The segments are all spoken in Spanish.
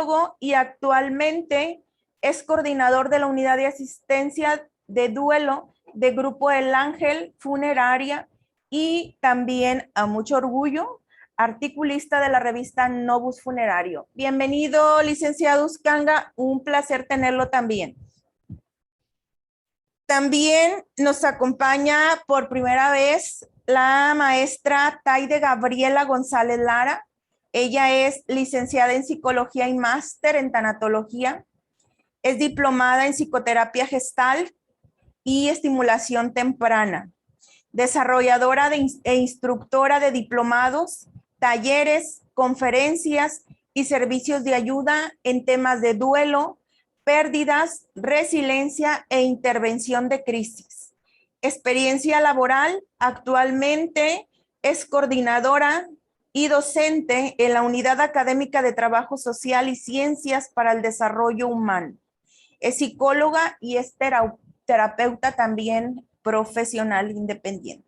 psicólogo y actualmente es coordinador de la unidad de asistencia de duelo de Grupo El Ángel Funeraria y también, a mucho orgullo, articulista de la revista Novus Funerario. Bienvenido, licenciado Uscanga, un placer tenerlo también. También nos acompaña por primera vez la maestra Taide Gabriela González Lara. Ella es licenciada en psicología y máster en tanatología. Es diplomada en psicoterapia gestal y estimulación temprana. Desarrolladora e instructora de diplomados, talleres, conferencias y servicios de ayuda en temas de duelo, pérdidas, resiliencia e intervención de crisis. Experiencia laboral, actualmente es coordinadora y docente en la Unidad Académica de Trabajo Social y Ciencias para el Desarrollo Humano. Es psicóloga y es terapeuta también profesional independiente.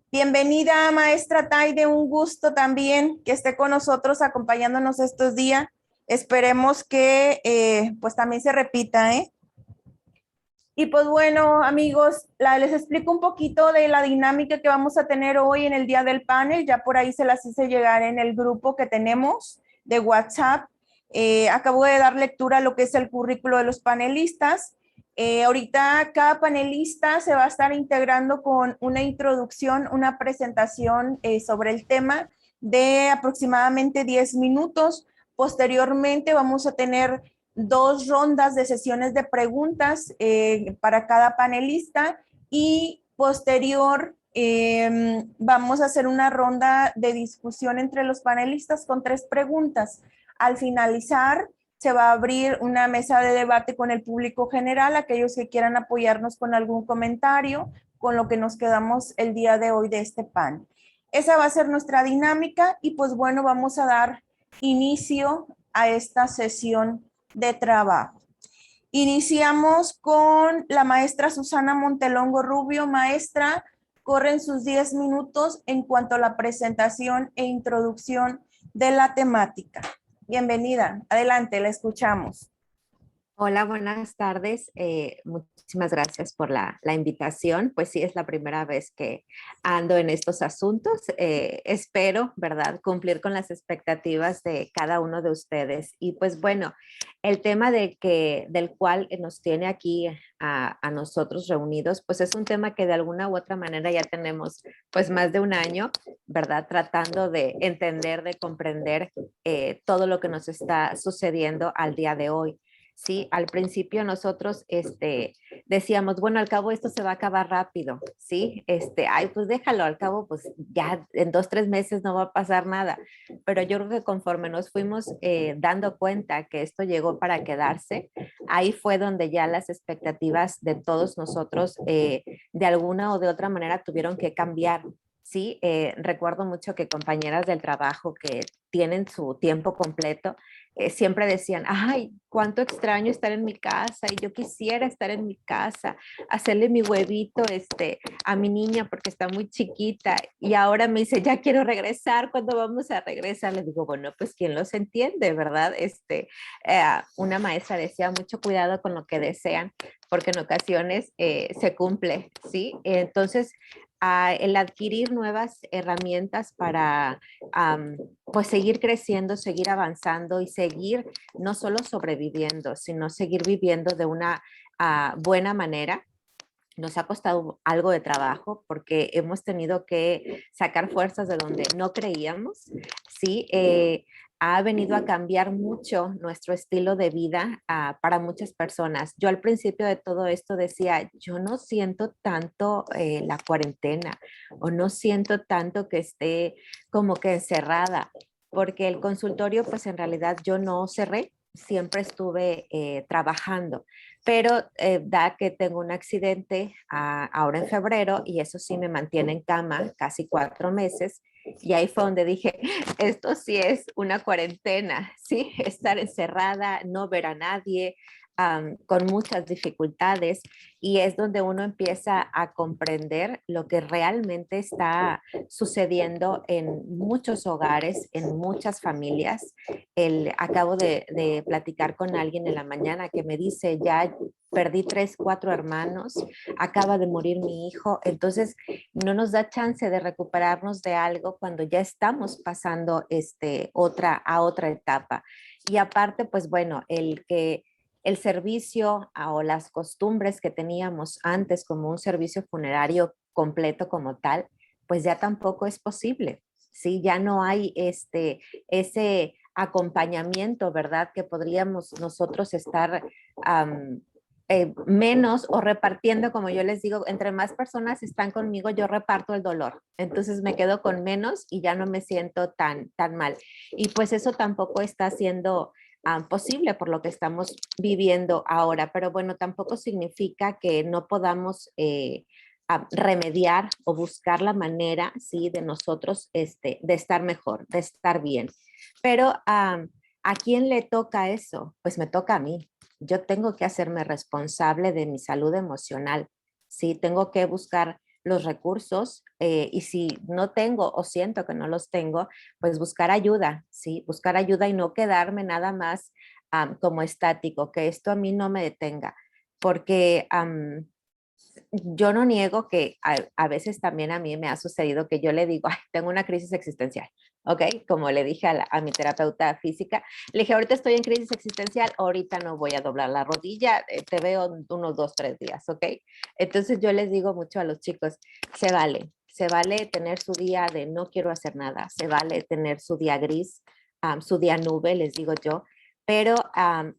Bienvenida, maestra Taide, un gusto también que esté con nosotros acompañándonos estos días. Esperemos que pues también se repita, ¿eh? Y pues bueno, amigos, les explico un poquito de la dinámica que vamos a tener hoy en el día del panel. Ya por ahí se las hice llegar en el grupo que tenemos de WhatsApp. Acabo de dar lectura a lo que es el currículo de los panelistas. Ahorita cada panelista se va a estar integrando con una introducción, una presentación sobre el tema de aproximadamente 10 minutos. Posteriormente vamos a tener 2 rondas de sesiones de preguntas para cada panelista y posterior vamos a hacer una ronda de discusión entre los panelistas con 3 preguntas. Al finalizar, se va a abrir una mesa de debate con el público general, aquellos que quieran apoyarnos con algún comentario, con lo que nos quedamos el día de hoy de este panel. Esa va a ser nuestra dinámica y pues bueno, vamos a dar inicio a esta sesión de trabajo. Iniciamos con la maestra Susana Montelongo Rubio. Maestra, corren sus 10 minutos en cuanto a la presentación e introducción de la temática. Bienvenida, adelante, la escuchamos. Hola, buenas tardes. Muchísimas gracias por la invitación. Pues sí, es la primera vez que ando en estos asuntos. Espero, ¿verdad?, cumplir con las expectativas de cada uno de ustedes. Y pues bueno, el tema del cual nos tiene aquí a nosotros reunidos, pues es un tema que de alguna u otra manera ya tenemos pues más de un año, ¿verdad?, tratando de entender, de comprender todo lo que nos está sucediendo al día de hoy. Sí, al principio nosotros decíamos, bueno, al cabo esto se va a acabar rápido, ¿sí? Ay, pues déjalo, al cabo, pues ya en 2, 3 meses no va a pasar nada. Pero yo creo que conforme nos fuimos dando cuenta que esto llegó para quedarse, ahí fue donde ya las expectativas de todos nosotros de alguna o de otra manera tuvieron que cambiar. Sí, recuerdo mucho que compañeras del trabajo que tienen su tiempo completo, siempre decían, ay, cuánto extraño estar en mi casa y yo quisiera estar en mi casa, hacerle mi huevito a mi niña porque está muy chiquita y ahora me dice, ya quiero regresar, ¿cuándo vamos a regresar? Le digo, bueno, pues quién los entiende, ¿verdad? Una maestra decía, mucho cuidado con lo que desean porque en ocasiones se cumple, ¿sí? Entonces, el adquirir nuevas herramientas para pues seguir creciendo, seguir avanzando y seguir no solo sobreviviendo, sino seguir viviendo de una buena manera. Nos ha costado algo de trabajo porque hemos tenido que sacar fuerzas de donde no creíamos, ¿sí? Ha venido a cambiar mucho nuestro estilo de vida para muchas personas. Yo al principio de todo esto decía, yo no siento tanto la cuarentena o no siento tanto que esté como que encerrada, porque el consultorio pues en realidad yo no cerré, siempre estuve trabajando, pero da que tengo un accidente ahora en febrero y eso sí me mantiene en cama casi 4 meses. Y ahí fue donde dije, esto sí es una cuarentena, ¿sí? Estar encerrada, no ver a nadie, con muchas dificultades, y es donde uno empieza a comprender lo que realmente está sucediendo en muchos hogares, en muchas familias. Acabo de platicar con alguien en la mañana que me dice, ya perdí 3, 4 hermanos, acaba de morir mi hijo, entonces no nos da chance de recuperarnos de algo cuando ya estamos pasando a otra etapa. Y aparte, pues bueno, el que el servicio o las costumbres que teníamos antes como un servicio funerario completo como tal, pues ya tampoco es posible. Sí, ya no hay ese acompañamiento, ¿verdad? Que podríamos nosotros estar menos o repartiendo, como yo les digo, entre más personas están conmigo, yo reparto el dolor. Entonces me quedo con menos y ya no me siento tan mal. Y pues eso tampoco está siendo posible por lo que estamos viviendo ahora. Pero bueno, tampoco significa que no podamos remediar o buscar la manera, sí, de nosotros de estar mejor, de estar bien. Pero ¿a quién le toca eso? Pues me toca a mí. Yo tengo que hacerme responsable de mi salud emocional, ¿sí? Tengo que buscar los recursos y si no tengo o siento que no los tengo, pues buscar ayuda, ¿sí? Buscar ayuda y no quedarme nada más como estático, que esto a mí no me detenga, porque yo no niego que a veces también a mí me ha sucedido que yo le digo, ay, tengo una crisis existencial, ¿ok? Como le dije a mi terapeuta física, le dije, ahorita estoy en crisis existencial, ahorita no voy a doblar la rodilla, te veo unos 2, 3 días, ¿ok? Entonces yo les digo mucho a los chicos, se vale tener su día de no quiero hacer nada, se vale tener su día gris, su día nube, les digo yo, pero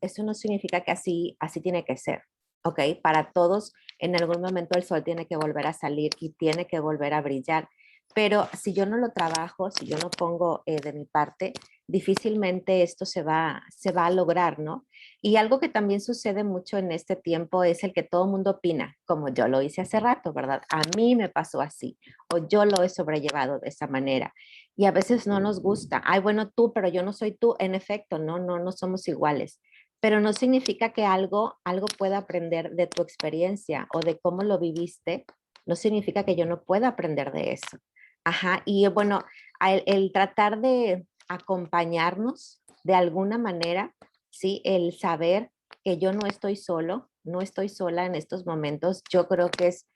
eso no significa que así tiene que ser, ¿ok? Para todos en algún momento el sol tiene que volver a salir y tiene que volver a brillar. Pero si yo no lo trabajo, si yo no pongo de mi parte, difícilmente esto se va a lograr, ¿no? Y algo que también sucede mucho en este tiempo es el que todo el mundo opina, como yo lo hice hace rato, ¿verdad? A mí me pasó así, o yo lo he sobrellevado de esa manera. Y a veces no nos gusta. Ay, bueno, tú, pero yo no soy tú. En efecto, no somos iguales, pero no significa que algo pueda aprender de tu experiencia o de cómo lo viviste, no significa que yo no pueda aprender de eso. Ajá, y bueno, el tratar de acompañarnos de alguna manera, sí, el saber que yo no estoy solo, no estoy sola en estos momentos, yo creo que es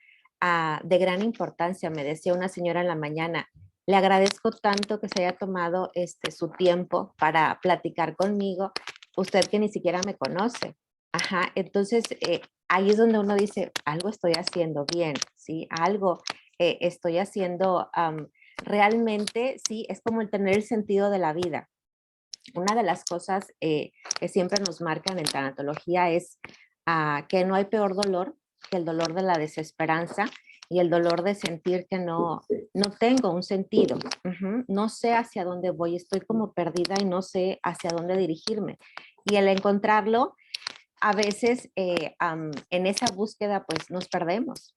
de gran importancia. Me decía una señora en la mañana, le agradezco tanto que se haya tomado su tiempo para platicar conmigo, usted que ni siquiera me conoce. Ajá, entonces ahí es donde uno dice, algo estoy haciendo bien, ¿sí? Algo estoy haciendo realmente, sí, es como el tener el sentido de la vida. Una de las cosas que siempre nos marcan en tanatología es que no hay peor dolor que el dolor de la desesperanza y el dolor de sentir que no tengo un sentido. No sé hacia dónde voy, estoy como perdida y no sé hacia dónde dirigirme. Y el encontrarlo, a veces en esa búsqueda pues nos perdemos.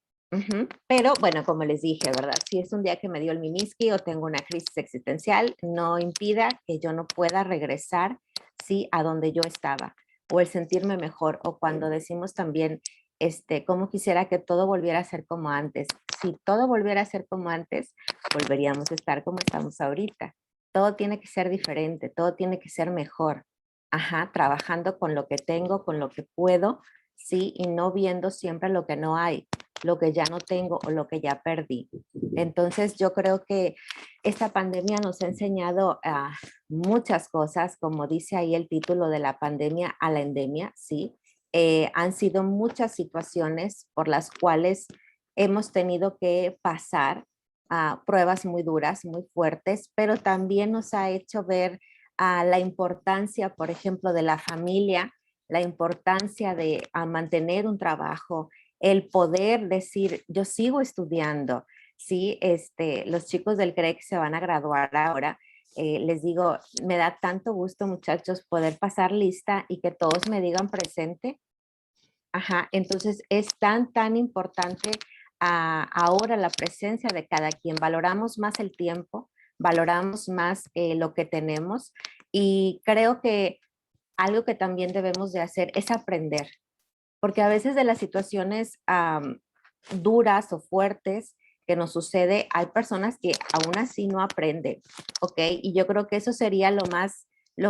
Pero bueno, como les dije, ¿verdad? Si es un día que me dio el miniski o tengo una crisis existencial, no impida que yo no pueda regresar, sí, a donde yo estaba, o el sentirme mejor, o cuando decimos también, cómo quisiera que todo volviera a ser como antes. Si todo volviera a ser como antes, volveríamos a estar como estamos ahorita. Todo tiene que ser diferente, todo tiene que ser mejor. Ajá, trabajando con lo que tengo, con lo que puedo, sí, y no viendo siempre lo que no hay, lo que ya no tengo o lo que ya perdí. Entonces yo creo que esta pandemia nos ha enseñado muchas cosas, como dice ahí el título de la pandemia a la endemia, sí. Han sido muchas situaciones por las cuales hemos tenido que pasar pruebas muy duras, muy fuertes, pero también nos ha hecho ver la importancia, por ejemplo, de la familia, la importancia de mantener un trabajo, el poder decir, yo sigo estudiando, ¿sí? Los chicos del CREC se van a graduar ahora. Les digo, me da tanto gusto, muchachos, poder pasar lista y que todos me digan presente. Ajá, entonces es tan importante ahora la presencia de cada quien. Valoramos más el tiempo, valoramos más lo que tenemos y creo que algo que también debemos de hacer es aprender, porque a veces de las situaciones duras o fuertes que nos sucede, hay personas que aún así no aprenden, ¿ok? Y yo creo que eso sería lo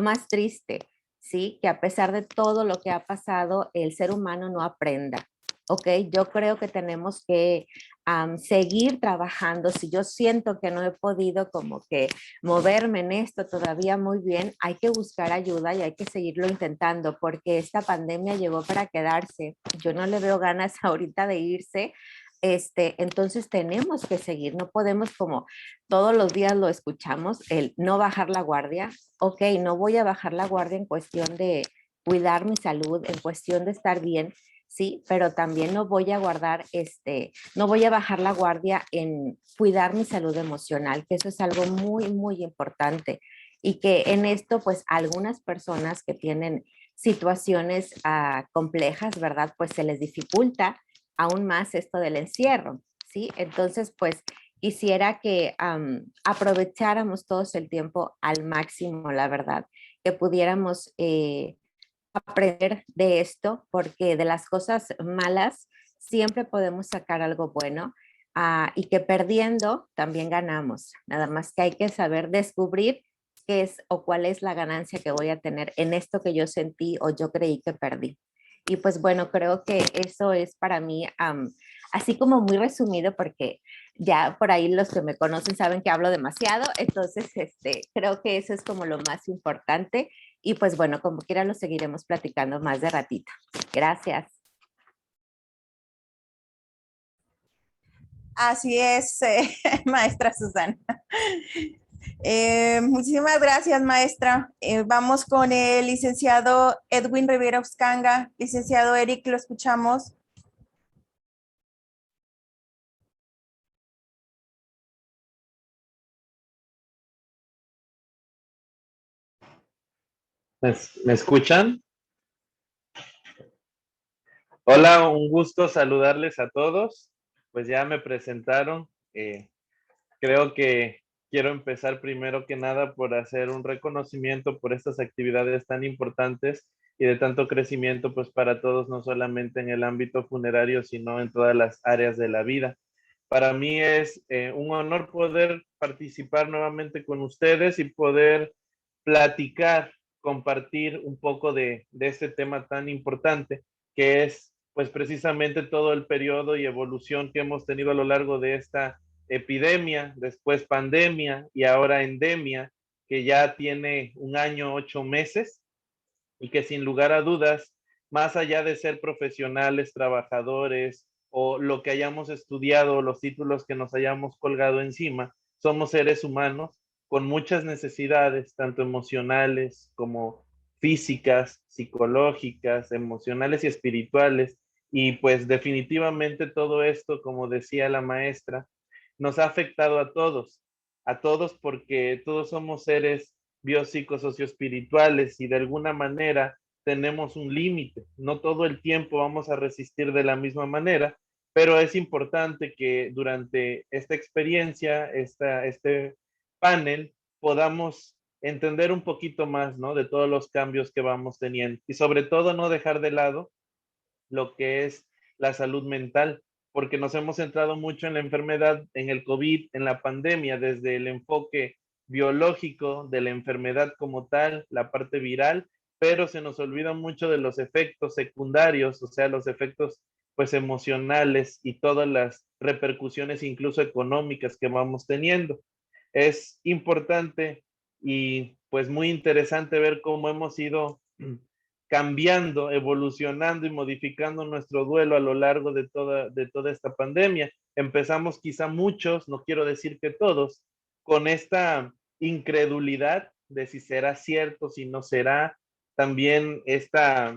más triste, ¿sí? Que a pesar de todo lo que ha pasado, el ser humano no aprenda. Ok, yo creo que tenemos que seguir trabajando. Si yo siento que no he podido como que moverme en esto todavía muy bien, hay que buscar ayuda y hay que seguirlo intentando porque esta pandemia llegó para quedarse. Yo no le veo ganas ahorita de irse. Entonces tenemos que seguir, no podemos como todos los días lo escuchamos, el no bajar la guardia. Ok, no voy a bajar la guardia en cuestión de cuidar mi salud, en cuestión de estar bien, sí, pero también no voy a guardar, no voy a bajar la guardia en cuidar mi salud emocional, que eso es algo muy, muy importante. Y que en esto, pues algunas personas que tienen situaciones complejas, ¿verdad? Pues se les dificulta aún más esto del encierro, ¿sí? Entonces, pues quisiera que aprovecháramos todos el tiempo al máximo, la verdad, que pudiéramos aprender de esto, porque de las cosas malas siempre podemos sacar algo bueno, y que perdiendo también ganamos. Nada más que hay que saber descubrir qué es o cuál es la ganancia que voy a tener en esto que yo sentí o yo creí que perdí. Y pues bueno, creo que eso es para mí así como muy resumido porque ya por ahí los que me conocen saben que hablo demasiado, entonces creo que eso es como lo más importante y pues bueno, como quiera lo seguiremos platicando más de ratito. Gracias. Así es, maestra Susana. Muchísimas gracias, maestra. Vamos con el licenciado Edwin Rivera Uscanga. Licenciado Eric, lo escuchamos. ¿Me escuchan? Hola, un gusto saludarles a todos. Pues ya me presentaron. Creo que quiero empezar primero que nada por hacer un reconocimiento por estas actividades tan importantes y de tanto crecimiento, pues para todos, no solamente en el ámbito funerario, sino en todas las áreas de la vida. Para mí es un honor poder participar nuevamente con ustedes y poder platicar, compartir un poco de este tema tan importante que es pues precisamente todo el periodo y evolución que hemos tenido a lo largo de esta epidemia, después pandemia y ahora endemia, que ya tiene 1 año, 8 meses y que sin lugar a dudas, más allá de ser profesionales, trabajadores o lo que hayamos estudiado, los títulos que nos hayamos colgado encima, somos seres humanos con muchas necesidades, tanto emocionales como físicas, psicológicas, emocionales y espirituales. Y pues definitivamente todo esto, como decía la maestra, nos ha afectado a todos porque todos somos seres biopsicosocioespirituales y de alguna manera tenemos un límite. No todo el tiempo vamos a resistir de la misma manera, pero es importante que durante esta experiencia, este panel, podamos entender un poquito más, ¿no? De todos los cambios que vamos teniendo y sobre todo no dejar de lado lo que es la salud mental, porque nos hemos centrado mucho en la enfermedad, en el COVID, en la pandemia, desde el enfoque biológico de la enfermedad como tal, la parte viral, pero se nos olvida mucho de los efectos secundarios, o sea, los efectos pues emocionales y todas las repercusiones incluso económicas que vamos teniendo. Es importante y pues muy interesante ver cómo hemos ido cambiando, evolucionando y modificando nuestro duelo a lo largo de toda esta pandemia. Empezamos quizá muchos, no quiero decir que todos, con esta incredulidad de si será cierto, si no será, también esta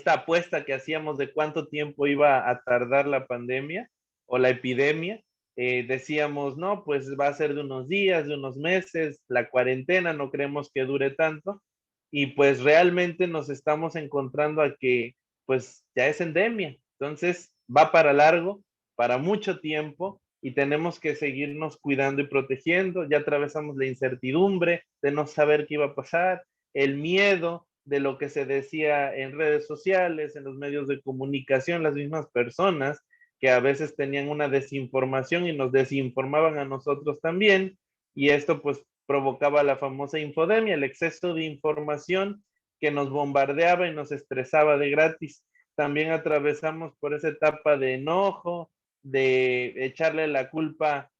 apuesta que hacíamos de cuánto tiempo iba a tardar la pandemia o la epidemia. Decíamos, no, pues va a ser de unos días, de unos meses, la cuarentena, no creemos que dure tanto. Y pues realmente nos estamos encontrando a que pues ya es endemia. Entonces va para largo, para mucho tiempo y tenemos que seguirnos cuidando y protegiendo. Ya atravesamos la incertidumbre de no saber qué iba a pasar, el miedo de lo que se decía en redes sociales, en los medios de comunicación, las mismas personas que a veces tenían una desinformación y nos desinformaban a nosotros también, y esto pues provocaba la famosa infodemia, el exceso de información que nos bombardeaba y nos estresaba de gratis. También atravesamos por esa etapa de enojo, de echarle la culpa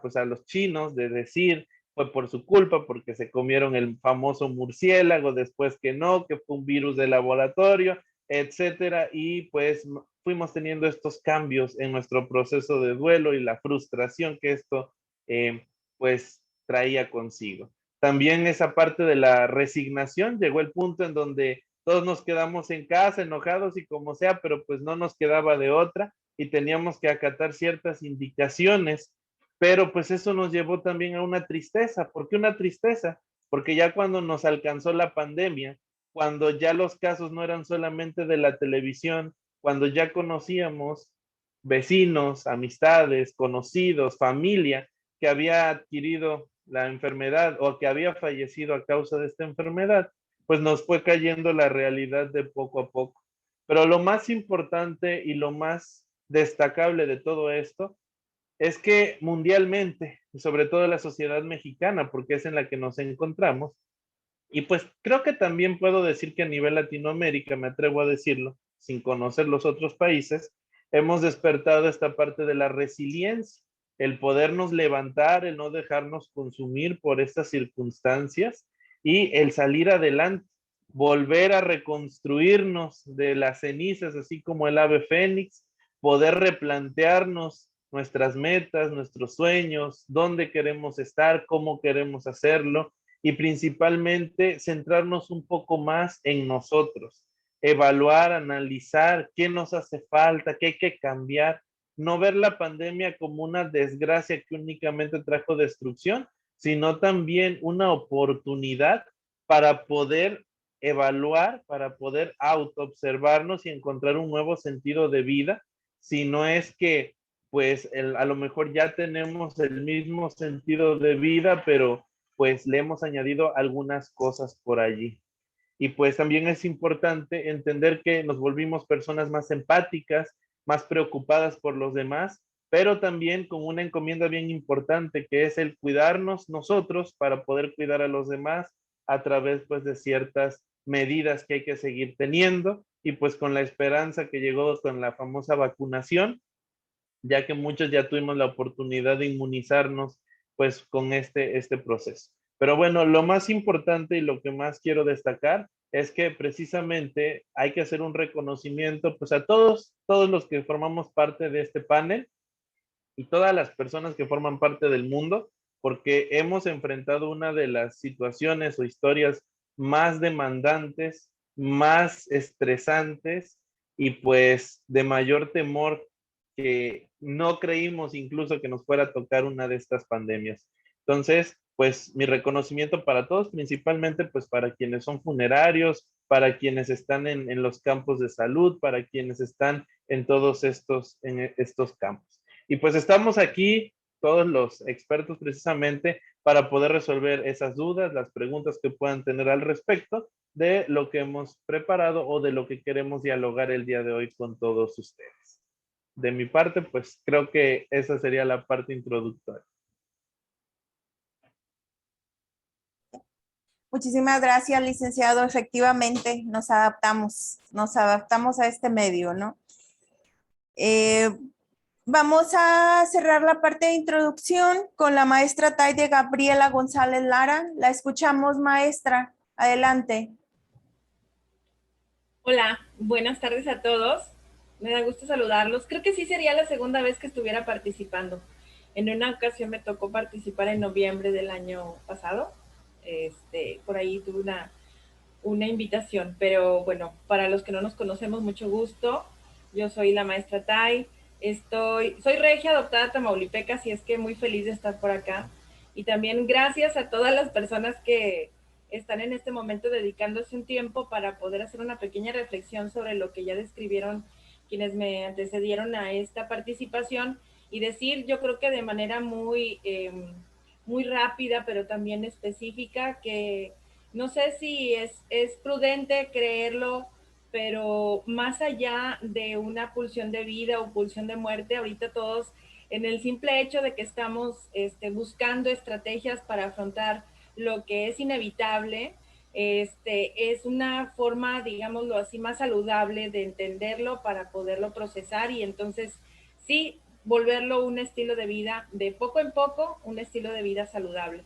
pues a los chinos, de decir fue por su culpa porque se comieron el famoso murciélago, después que no, que fue un virus de laboratorio, etcétera, y pues fuimos teniendo estos cambios en nuestro proceso de duelo y la frustración que esto pues traía consigo. También esa parte de la resignación, llegó el punto en donde todos nos quedamos en casa enojados y como sea, pero pues no nos quedaba de otra y teníamos que acatar ciertas indicaciones, pero pues eso nos llevó también a una tristeza. ¿Por qué una tristeza? Porque ya cuando nos alcanzó la pandemia, cuando ya los casos no eran solamente de la televisión, cuando ya conocíamos vecinos, amistades, conocidos, familia que había adquirido la enfermedad o que había fallecido a causa de esta enfermedad, pues nos fue cayendo la realidad de poco a poco. Pero lo más importante y lo más destacable de todo esto es que mundialmente, y sobre todo en la sociedad mexicana, porque es en la que nos encontramos, y pues creo que también puedo decir que a nivel Latinoamérica, me atrevo a decirlo, sin conocer los otros países, hemos despertado esta parte de la resiliencia, el podernos levantar, el no dejarnos consumir por estas circunstancias y el salir adelante, volver a reconstruirnos de las cenizas, así como el ave fénix, poder replantearnos nuestras metas, nuestros sueños, dónde queremos estar, cómo queremos hacerlo y principalmente centrarnos un poco más en nosotros, evaluar, analizar qué nos hace falta, qué hay que cambiar, no ver la pandemia como una desgracia que únicamente trajo destrucción, sino también una oportunidad para poder evaluar, para poder autoobservarnos y encontrar un nuevo sentido de vida, si no es que pues a lo mejor ya tenemos el mismo sentido de vida, pero pues le hemos añadido algunas cosas por allí. Y pues también es importante entender que nos volvimos personas más empáticas, más preocupadas por los demás, pero también con una encomienda bien importante que es el cuidarnos nosotros para poder cuidar a los demás a través pues de ciertas medidas que hay que seguir teniendo y pues con la esperanza que llegó con la famosa vacunación, ya que muchos ya tuvimos la oportunidad de inmunizarnos pues con este proceso. Pero bueno, lo más importante y lo que más quiero destacar es que precisamente hay que hacer un reconocimiento pues a todos los que formamos parte de este panel y todas las personas que forman parte del mundo, porque hemos enfrentado una de las situaciones o historias más demandantes, más estresantes y pues de mayor temor que no creímos incluso que nos fuera a tocar una de estas pandemias. Entonces, pues mi reconocimiento para todos, principalmente pues para quienes son funerarios, para quienes están en los campos de salud, para quienes están en todos en estos campos. Y pues estamos aquí, todos los expertos precisamente, para poder resolver esas dudas, las preguntas que puedan tener al respecto de lo que hemos preparado o de lo que queremos dialogar el día de hoy con todos ustedes. De mi parte, pues creo que esa sería la parte introductoria. Muchísimas gracias, licenciado. Efectivamente, nos adaptamos a este medio, ¿no? Vamos a cerrar la parte de introducción con la maestra Taide Gabriela González Lara. La escuchamos, maestra. Adelante. Hola, buenas tardes a todos. Me da gusto saludarlos. Creo que sí sería la segunda vez que estuviera participando. En una ocasión me tocó participar en noviembre del año pasado. Por ahí tuve una invitación, pero bueno, para los que no nos conocemos, mucho gusto. Yo soy la maestra Tai. Soy regia adoptada tamaulipeca, así es que muy feliz de estar por acá. Y también gracias a todas las personas que están en este momento dedicándose un tiempo para poder hacer una pequeña reflexión sobre lo que ya describieron quienes me antecedieron a esta participación y decir, yo creo que de manera muy rápida, pero también específica, que No sé si es prudente creerlo, pero más allá de una pulsión de vida o pulsión de muerte, ahorita todos, en el simple hecho de que estamos buscando estrategias para afrontar lo que es inevitable, es una forma, digámoslo así, más saludable de entenderlo para poderlo procesar y entonces sí volverlo un estilo de vida de poco en poco, un estilo de vida saludable.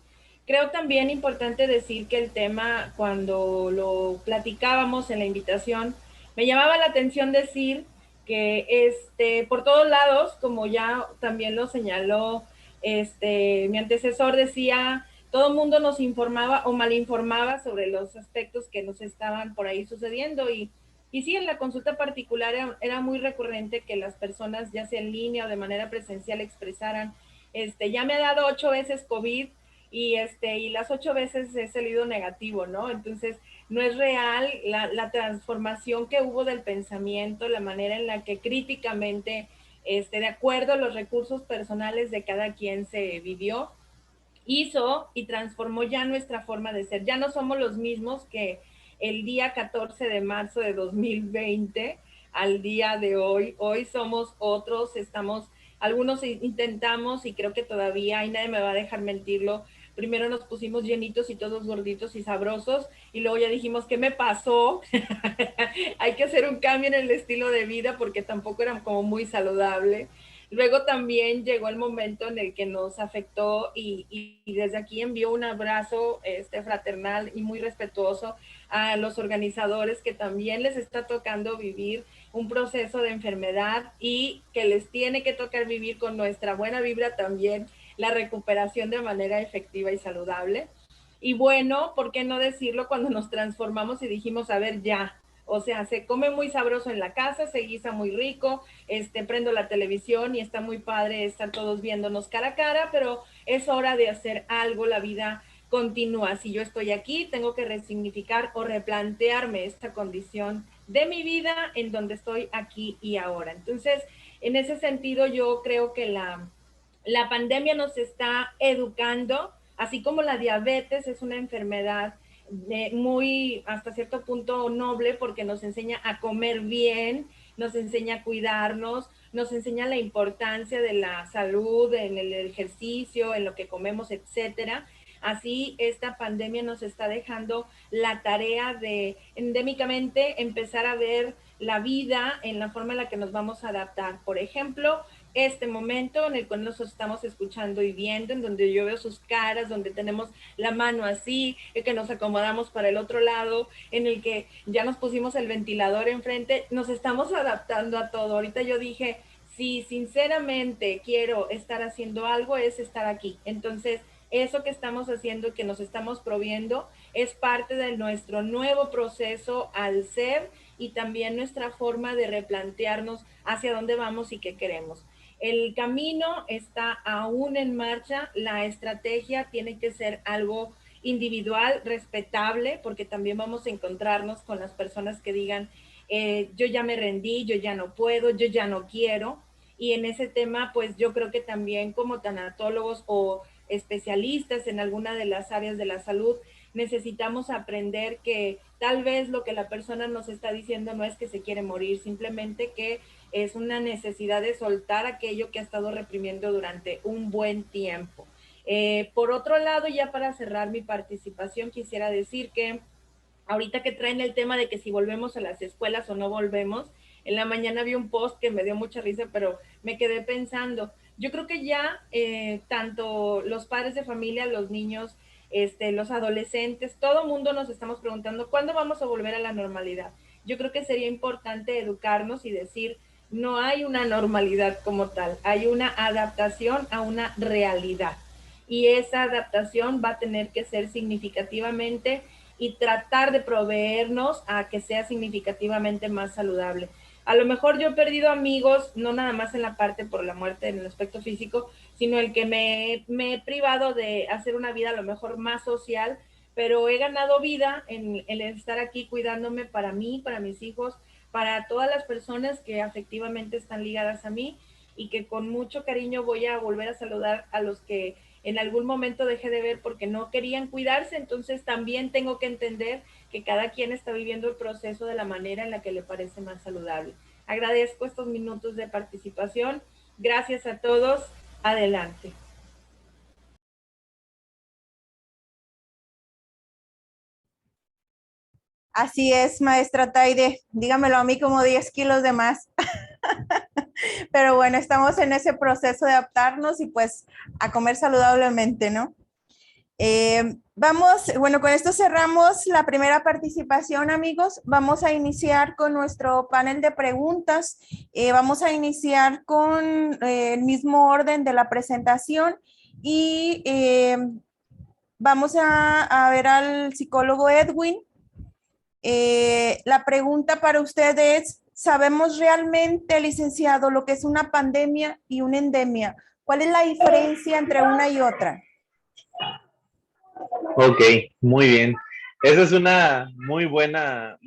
Creo también importante decir que el tema, cuando lo platicábamos en la invitación, me llamaba la atención decir que por todos lados, como ya también lo señaló mi antecesor, decía, todo el mundo nos informaba o malinformaba sobre los aspectos que nos estaban por ahí sucediendo y sí, en la consulta particular era muy recurrente que las personas, ya sea en línea o de manera presencial, expresaran, ya me ha dado 8 veces COVID y las 8 veces he salido negativo, ¿no? Entonces, no es real la transformación que hubo del pensamiento, la manera en la que críticamente, de acuerdo a los recursos personales de cada quien se vivió, hizo y transformó ya nuestra forma de ser. Ya no somos los mismos que el día 14 de marzo de 2020 al día de hoy. Hoy somos otros, algunos intentamos y creo que todavía, y nadie me va a dejar mentirlo, primero nos pusimos llenitos y todos gorditos y sabrosos y luego ya dijimos, ¿qué me pasó? Hay que hacer un cambio en el estilo de vida porque tampoco era como muy saludable. Luego también llegó el momento en el que nos afectó y desde aquí envío un abrazo fraternal y muy respetuoso a los organizadores que también les está tocando vivir un proceso de enfermedad y que les tiene que tocar vivir con nuestra buena vibra también la recuperación de manera efectiva y saludable. Y bueno, ¿por qué no decirlo cuando nos transformamos y dijimos, a ver, ya, o sea, se come muy sabroso en la casa, se guisa muy rico, prendo la televisión y está muy padre estar todos viéndonos cara a cara, pero es hora de hacer algo, la vida continúa. Si yo estoy aquí, tengo que resignificar o replantearme esta condición de mi vida en donde estoy aquí y ahora. Entonces, en ese sentido, yo creo que la pandemia nos está educando, así como la diabetes es una enfermedad muy, hasta cierto punto, noble porque nos enseña a comer bien, nos enseña a cuidarnos, nos enseña la importancia de la salud, en el ejercicio, en lo que comemos, etcétera. Así, esta pandemia nos está dejando la tarea de endémicamente empezar a ver la vida en la forma en la que nos vamos a adaptar. Por ejemplo, este momento en el cual nos estamos escuchando y viendo, en donde yo veo sus caras, donde tenemos la mano así, que nos acomodamos para el otro lado, en el que ya nos pusimos el ventilador enfrente, nos estamos adaptando a todo. Ahorita yo dije, si sinceramente quiero estar haciendo algo, es estar aquí. Entonces, eso que estamos haciendo, que nos estamos proviendo, es parte de nuestro nuevo proceso al ser y también nuestra forma de replantearnos hacia dónde vamos y qué queremos. El camino está aún en marcha, la estrategia tiene que ser algo individual, respetable, porque también vamos a encontrarnos con las personas que digan, yo ya me rendí, yo ya no puedo, yo ya no quiero. Y en ese tema, pues yo creo que también como tanatólogos o especialistas en alguna de las áreas de la salud, necesitamos aprender que tal vez lo que la persona nos está diciendo no es que se quiere morir, simplemente que es una necesidad de soltar aquello que ha estado reprimiendo durante un buen tiempo. Por otro lado, ya para cerrar mi participación, quisiera decir que ahorita que traen el tema de que si volvemos a las escuelas o no volvemos, en la mañana vi un post que me dio mucha risa, pero me quedé pensando, yo creo que ya tanto los padres de familia, los niños, los adolescentes, todo mundo nos estamos preguntando, ¿cuándo vamos a volver a la normalidad? Yo creo que sería importante educarnos y decir, no hay una normalidad como tal, hay una adaptación a una realidad. Y esa adaptación va a tener que ser significativamente y tratar de proveernos a que sea significativamente más saludable. A lo mejor yo he perdido amigos, no nada más en la parte por la muerte en el aspecto físico, sino el que me he privado de hacer una vida a lo mejor más social, pero he ganado vida en el estar aquí cuidándome para mí, para mis hijos, para todas las personas que afectivamente están ligadas a mí y que con mucho cariño voy a volver a saludar a los que en algún momento dejé de ver porque no querían cuidarse, entonces también tengo que entender que cada quien está viviendo el proceso de la manera en la que le parece más saludable. Agradezco estos minutos de participación. Gracias a todos. Adelante. Así es, maestra Taide. Dígamelo a mí como 10 kilos de más. Pero bueno, estamos en ese proceso de adaptarnos y pues a comer saludablemente, ¿no? Bueno, con esto cerramos la primera participación, amigos. Vamos a iniciar con nuestro panel de preguntas. Vamos a iniciar con el mismo orden de la presentación y vamos a ver al psicólogo Edwin. La pregunta para usted es, ¿sabemos realmente, licenciado, lo que es una pandemia y una endemia? ¿Cuál es la diferencia entre una y otra? Ok, muy bien. Esa es una muy buena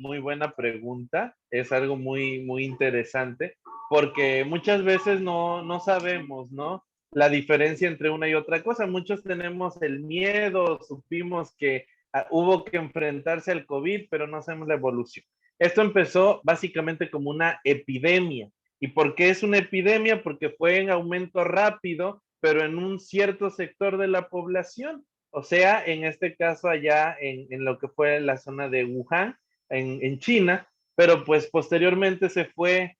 pregunta. Es algo muy interesante porque muchas veces no sabemos, ¿no? La diferencia entre una y otra cosa. Muchos tenemos el miedo, supimos que hubo que enfrentarse al COVID, pero no sabemos la evolución. Esto empezó básicamente como una epidemia. ¿Y por qué es una epidemia? Porque fue en aumento rápido, pero en un cierto sector de la población. O sea, en este caso allá en lo que fue la zona de Wuhan, en China, pero pues posteriormente se fue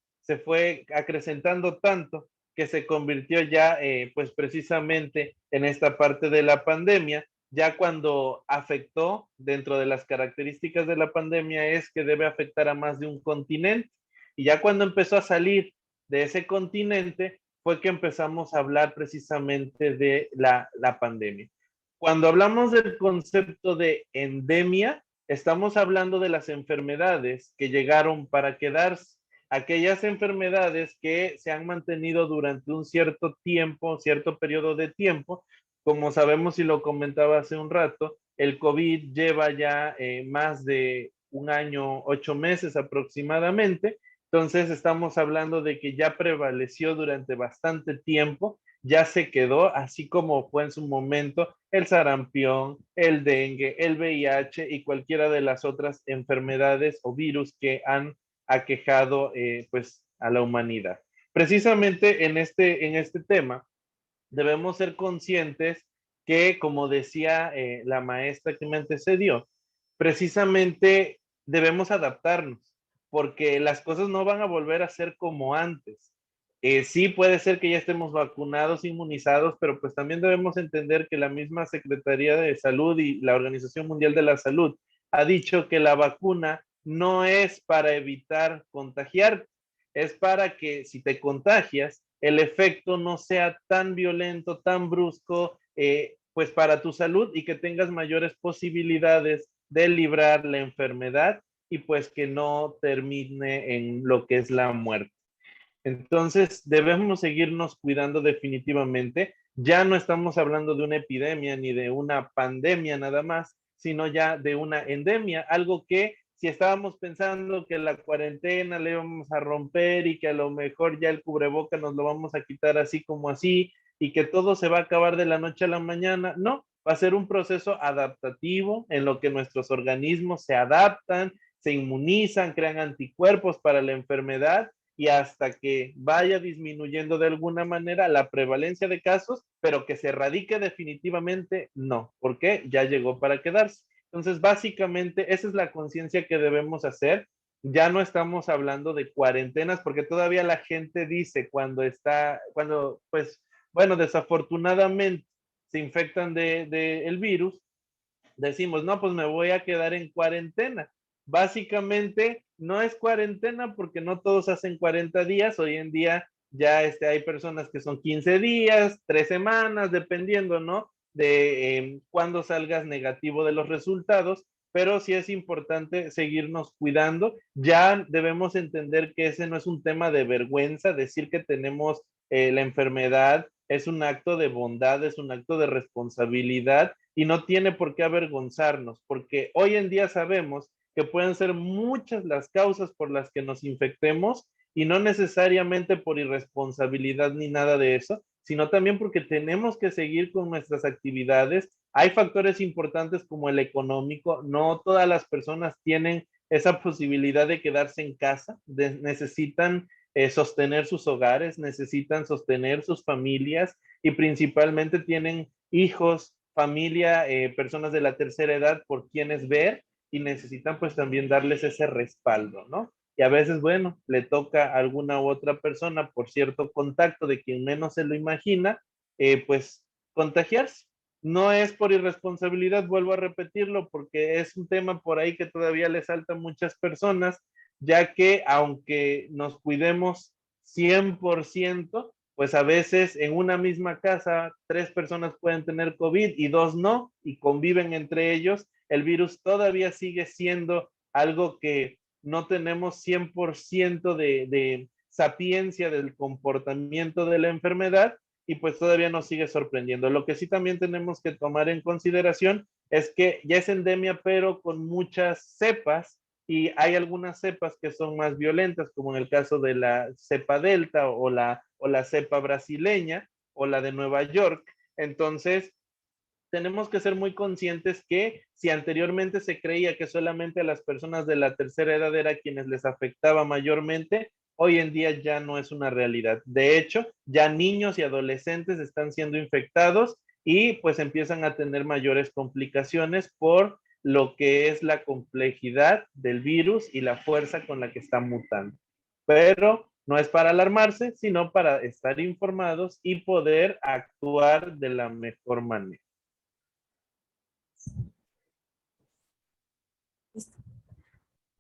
acrecentando tanto que se convirtió ya pues precisamente en esta parte de la pandemia, ya cuando afectó dentro de las características de la pandemia es que debe afectar a más de un continente. Y ya cuando empezó a salir de ese continente fue que empezamos a hablar precisamente de la pandemia. Cuando hablamos del concepto de endemia, estamos hablando de las enfermedades que llegaron para quedarse, aquellas enfermedades que se han mantenido durante un cierto tiempo, cierto periodo de tiempo. Como sabemos y lo comentaba hace un rato, el COVID lleva ya más de un año, 8 meses aproximadamente. Entonces estamos hablando de que ya prevaleció durante bastante tiempo, ya se quedó, así como fue en su momento el sarampión, el dengue, el VIH y cualquiera de las otras enfermedades o virus que han aquejado pues a la humanidad. Precisamente en este tema debemos ser conscientes que, como decía la maestra que me antecedió, precisamente debemos adaptarnos, porque las cosas no van a volver a ser como antes. Sí puede ser que ya estemos vacunados, inmunizados, pero pues también debemos entender que la misma Secretaría de Salud y la Organización Mundial de la Salud ha dicho que la vacuna no es para evitar contagiar, es para que si te contagias, el efecto no sea tan violento, tan brusco, pues para tu salud y que tengas mayores posibilidades de librar la enfermedad y pues que no termine en lo que es la muerte. Entonces, debemos seguirnos cuidando definitivamente. Ya no estamos hablando de una epidemia ni de una pandemia nada más, sino ya de una endemia, algo que si estábamos pensando que la cuarentena le íbamos a romper y que a lo mejor ya el cubreboca nos lo vamos a quitar así como así y que todo se va a acabar de la noche a la mañana, no, va a ser un proceso adaptativo en lo que nuestros organismos se adaptan, se inmunizan, crean anticuerpos para la enfermedad y hasta que vaya disminuyendo de alguna manera la prevalencia de casos, pero que se erradique definitivamente, no, porque ya llegó para quedarse. Entonces, básicamente, esa es la conciencia que debemos hacer. Ya no estamos hablando de cuarentenas, porque todavía la gente dice cuando pues, bueno, desafortunadamente se infectan de el virus, decimos, no, pues me voy a quedar en cuarentena. Básicamente, no es cuarentena porque no todos hacen 40 días. Hoy en día ya hay personas que son 15 días, 3 semanas, dependiendo, ¿no? De cuándo salgas negativo de los resultados, pero sí es importante seguirnos cuidando. Ya debemos entender que ese no es un tema de vergüenza, decir que tenemos la enfermedad es un acto de bondad, es un acto de responsabilidad y no tiene por qué avergonzarnos, porque hoy en día sabemos que pueden ser muchas las causas por las que nos infectemos y no necesariamente por irresponsabilidad ni nada de eso, sino también porque tenemos que seguir con nuestras actividades. Hay factores importantes como el económico. No todas las personas tienen esa posibilidad de quedarse en casa, necesitan sostener sus hogares, necesitan sostener sus familias y principalmente tienen hijos, familia, personas de la tercera edad por quienes ver y necesitan pues también darles ese respaldo, ¿no? Y a veces, bueno, le toca a alguna u otra persona por cierto contacto de quien menos se lo imagina, pues contagiarse. No es por irresponsabilidad, vuelvo a repetirlo, porque es un tema por ahí que todavía le salta a muchas personas, ya que aunque nos cuidemos 100%, pues a veces en una misma casa 3 personas pueden tener COVID y 2 no, y conviven entre ellos. El virus todavía sigue siendo algo que no tenemos 100% de sapiencia del comportamiento de la enfermedad y pues todavía nos sigue sorprendiendo. Lo que sí también tenemos que tomar en consideración es que ya es endemia, pero con muchas cepas, y hay algunas cepas que son más violentas, como en el caso de la cepa delta o la cepa brasileña o la de Nueva York. Entonces, tenemos que ser muy conscientes que si anteriormente se creía que solamente a las personas de la tercera edad era quienes les afectaba mayormente, hoy en día ya no es una realidad. De hecho, ya niños y adolescentes están siendo infectados y pues empiezan a tener mayores complicaciones por lo que es la complejidad del virus y la fuerza con la que está mutando. Pero no es para alarmarse, sino para estar informados y poder actuar de la mejor manera.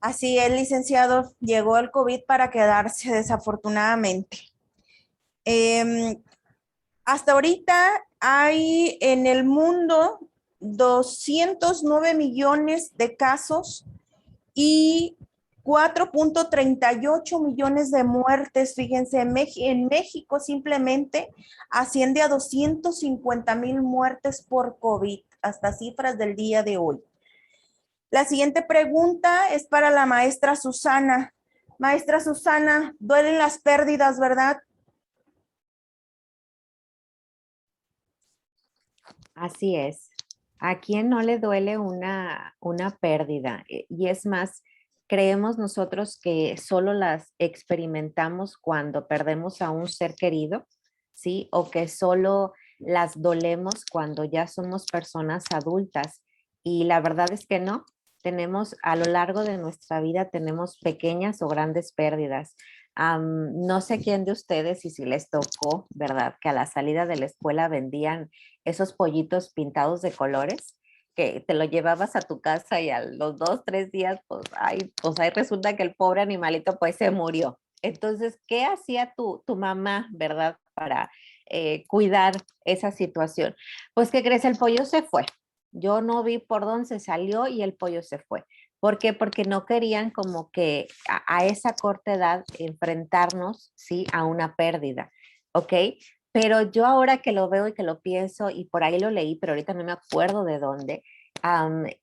Así es, licenciado, llegó el COVID para quedarse, desafortunadamente. Hasta ahorita hay en el mundo 209 millones de casos y 4.38 millones de muertes. Fíjense, en México simplemente asciende a 250,000 muertes por COVID, hasta cifras del día de hoy. La siguiente pregunta es para la maestra Susana. Maestra Susana, duelen las pérdidas, ¿verdad? Así es. ¿A quién no le duele una pérdida? Y es más, creemos nosotros que solo las experimentamos cuando perdemos a un ser querido, ¿sí? O que solo las dolemos cuando ya somos personas adultas. Y la verdad es que no. Tenemos a lo largo de nuestra vida, tenemos pequeñas o grandes pérdidas. No sé quién de ustedes y si les tocó, ¿verdad? Que a la salida de la escuela vendían esos pollitos pintados de colores que te lo llevabas a tu casa y a los 2, 3 días, pues ahí resulta que el pobre animalito pues se murió. Entonces, ¿qué hacía tu mamá, verdad, para cuidar esa situación? Pues, ¿qué crees? El pollo se fue. Yo no vi por dónde se salió y el pollo se fue. ¿Por qué? Porque no querían como que a esa corta edad enfrentarnos, ¿sí? A una pérdida, ¿ok? Pero yo ahora que lo veo y que lo pienso, y por ahí lo leí, pero ahorita no me acuerdo de dónde,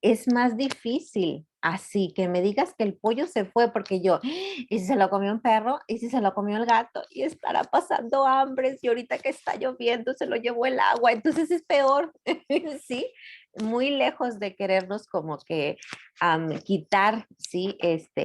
es más difícil así que me digas que el pollo se fue porque yo, ¿y si se lo comió un perro? ¿Y si se lo comió el gato? Y estará pasando hambre, y ahorita que está lloviendo se lo llevó el agua, entonces es peor, ¿sí? Muy lejos de querernos como que quitar, ¿sí?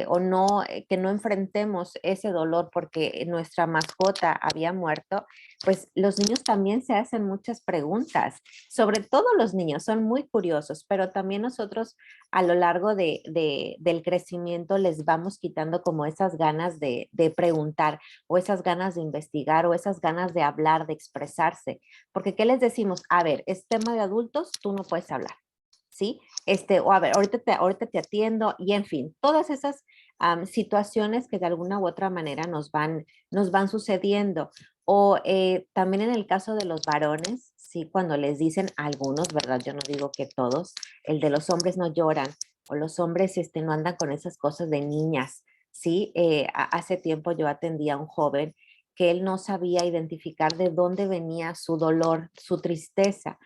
O no, que no enfrentemos ese dolor porque nuestra mascota había muerto, pues los niños también se hacen muchas preguntas, sobre todo los niños son muy curiosos, pero también nosotros a lo largo del crecimiento les vamos quitando como esas ganas de preguntar o esas ganas de investigar o esas ganas de hablar, de expresarse, porque ¿qué les decimos? A ver, es tema de adultos, tú no puedes hablar. ¿Sí? O a ver, ahorita te atiendo y en fin, todas esas situaciones que de alguna u otra manera nos van sucediendo. O también en el caso de los varones, ¿sí? Cuando les dicen a algunos, ¿verdad? Yo no digo que todos, el de los hombres no lloran o los hombres no andan con esas cosas de niñas, ¿sí? Hace tiempo yo atendí a un joven que él no sabía identificar de dónde venía su dolor, su tristeza.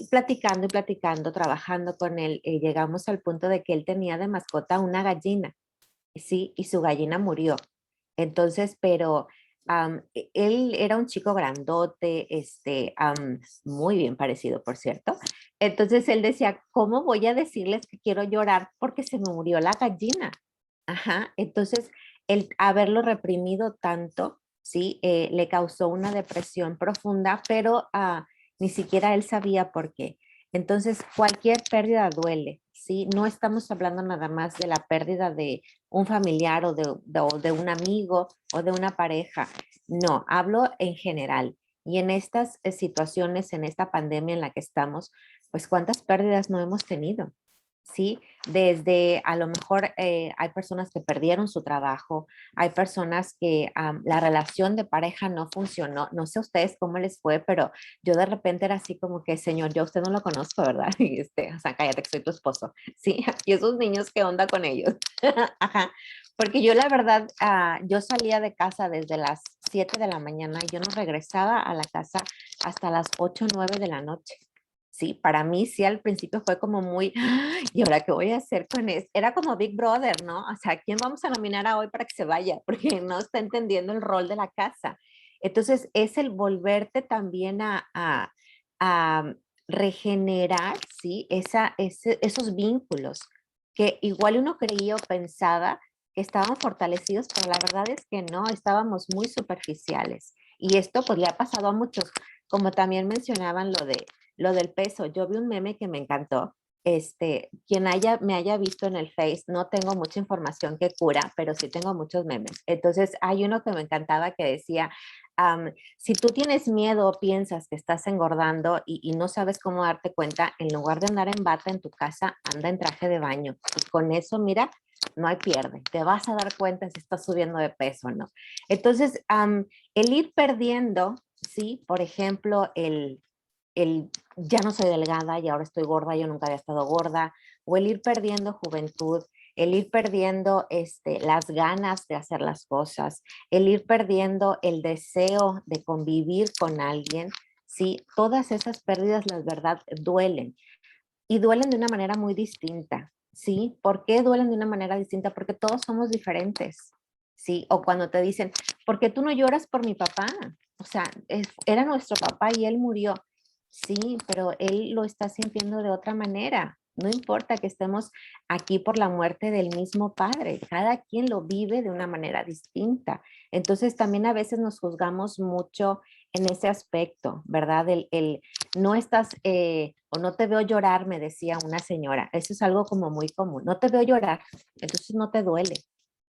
Platicando y platicando, trabajando con él, llegamos al punto de que él tenía de mascota una gallina, ¿sí? Y su gallina murió. Entonces, pero Él era un chico grandote, muy bien parecido, por cierto. Entonces él decía, ¿cómo voy a decirles que quiero llorar porque se me murió la gallina? Ajá, entonces el haberlo reprimido tanto, sí, le causó una depresión profunda, pero ni siquiera él sabía por qué. Entonces, cualquier pérdida duele, ¿sí? No estamos hablando nada más de la pérdida de un familiar o de un amigo o de una pareja. No, hablo en general. Y en estas situaciones, en esta pandemia en la que estamos, pues cuántas pérdidas no hemos tenido, ¿sí? Desde a lo mejor hay personas que perdieron su trabajo, hay personas que la relación de pareja no funcionó. No sé a ustedes cómo les fue, pero yo de repente era así como que, señor, yo a usted no lo conozco, ¿verdad? Y o sea, cállate que soy tu esposo, ¿sí? Y esos niños, ¿qué onda con ellos? Ajá. Porque yo la verdad, yo salía de casa desde las 7 de la mañana y yo no regresaba a la casa hasta las 8 o 9 de la noche. Sí, para mí sí al principio fue como muy, "Ay, ¿y ahora qué voy a hacer con eso?". Era como Big Brother, ¿no? O sea, ¿quién vamos a nominar a hoy para que se vaya? Porque no está entendiendo el rol de la casa. Entonces, es el volverte también a regenerar, ¿sí? Esos vínculos que igual uno creía o pensaba que estaban fortalecidos, pero la verdad es que no, estábamos muy superficiales. Y esto pues le ha pasado a muchos, como también mencionaban lo del peso. Yo vi un meme que me encantó. Quien me haya visto en el Face, no tengo mucha información que cura, pero sí tengo muchos memes. Entonces, hay uno que me encantaba que decía, si tú tienes miedo o piensas que estás engordando y no sabes cómo darte cuenta, en lugar de andar en bata en tu casa, anda en traje de baño. Y con eso, mira, no hay pierde. Te vas a dar cuenta si estás subiendo de peso o no. Entonces, el ir perdiendo, ¿sí? Por ejemplo, el ya no soy delgada y ahora estoy gorda, yo nunca había estado gorda, o el ir perdiendo juventud, el ir perdiendo las ganas de hacer las cosas, el ir perdiendo el deseo de convivir con alguien, ¿sí? Todas esas pérdidas, la verdad, duelen y duelen de una manera muy distinta, ¿sí? ¿Por qué duelen de una manera distinta? Porque todos somos diferentes, ¿sí? O cuando te dicen, ¿por qué tú no lloras por mi papá? O sea, era nuestro papá y él murió. Sí, pero él lo está sintiendo de otra manera. No importa que estemos aquí por la muerte del mismo padre, cada quien lo vive de una manera distinta. Entonces también a veces nos juzgamos mucho en ese aspecto, ¿verdad? No estás o no te veo llorar, me decía una señora. Eso es algo como muy común. No te veo llorar, entonces no te duele,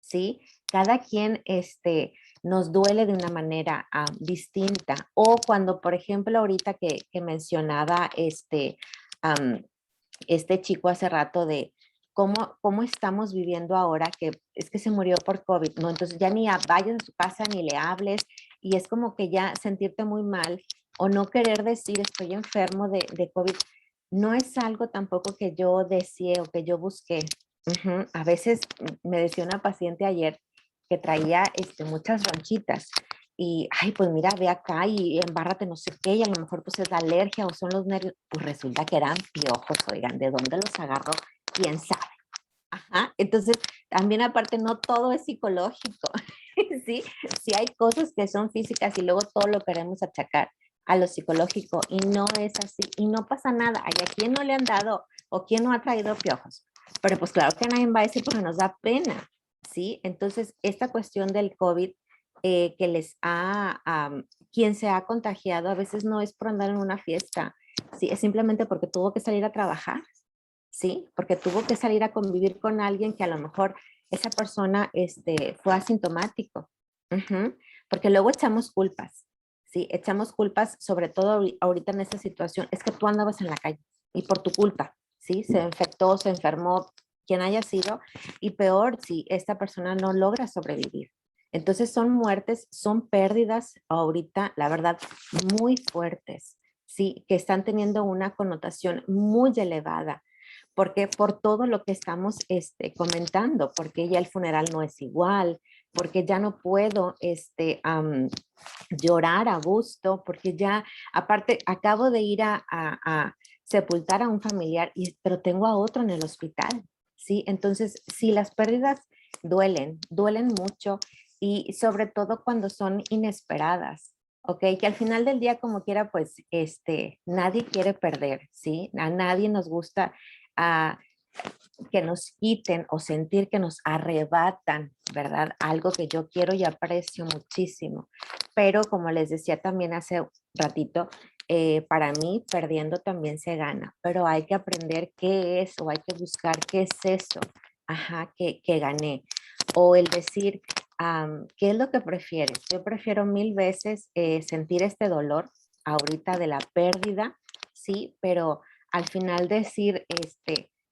¿sí? Cada quien, nos duele de una manera distinta. O cuando, por ejemplo, ahorita que mencionaba este chico hace rato de cómo estamos viviendo ahora, que es que se murió por COVID, ¿no? Entonces ya ni vayas a su casa ni le hables y es como que ya sentirte muy mal o no querer decir estoy enfermo de COVID, no es algo tampoco que yo deseé o que yo busqué. A veces me decía una paciente ayer que traía muchas ronchitas y, ay, pues mira, ve acá y embárrate no sé qué, y a lo mejor pues es la alergia o son los nervios, pues resulta que eran piojos, oigan, ¿de dónde los agarró? ¿Quién sabe? Ajá, entonces también aparte no todo es psicológico, ¿sí? Sí hay cosas que son físicas y luego todo lo queremos achacar a lo psicológico y no es así y no pasa nada. ¿Hay a quién no le han dado o quién no ha traído piojos? Pero pues claro que nadie va a decir porque nos da pena, ¿sí? Entonces esta cuestión del COVID que quien se ha contagiado a veces no es por andar en una fiesta, ¿sí? Es simplemente porque tuvo que salir a trabajar, ¿sí? Porque tuvo que salir a convivir con alguien que a lo mejor esa persona fue asintomático. Ujú. Porque luego echamos culpas, ¿sí? Echamos culpas, sobre todo ahorita en esta situación, es que tú andabas en la calle y por tu culpa, ¿sí? Se infectó, se enfermó, quien haya sido, y peor si esta persona no logra sobrevivir. Entonces son muertes, son pérdidas ahorita, la verdad, muy fuertes, ¿sí? Que están teniendo una connotación muy elevada porque por todo lo que estamos comentando, porque ya el funeral no es igual, porque ya no puedo llorar a gusto, porque ya, aparte, acabo de ir a sepultar a un familiar, pero tengo a otro en el hospital, ¿sí? Entonces, sí, las pérdidas duelen mucho y sobre todo cuando son inesperadas. ¿Ok? Que al final del día, como quiera, pues, nadie quiere perder, ¿sí? A nadie nos gusta que nos quiten o sentir que nos arrebatan, ¿verdad? Algo que yo quiero y aprecio muchísimo. Pero como les decía también hace un ratito, para mí perdiendo también se gana, pero hay que aprender qué es o hay que buscar qué es eso, ajá, que gané. O el decir, ¿qué es lo que prefieres? Yo prefiero mil veces sentir este dolor ahorita de la pérdida, sí, pero al final decir,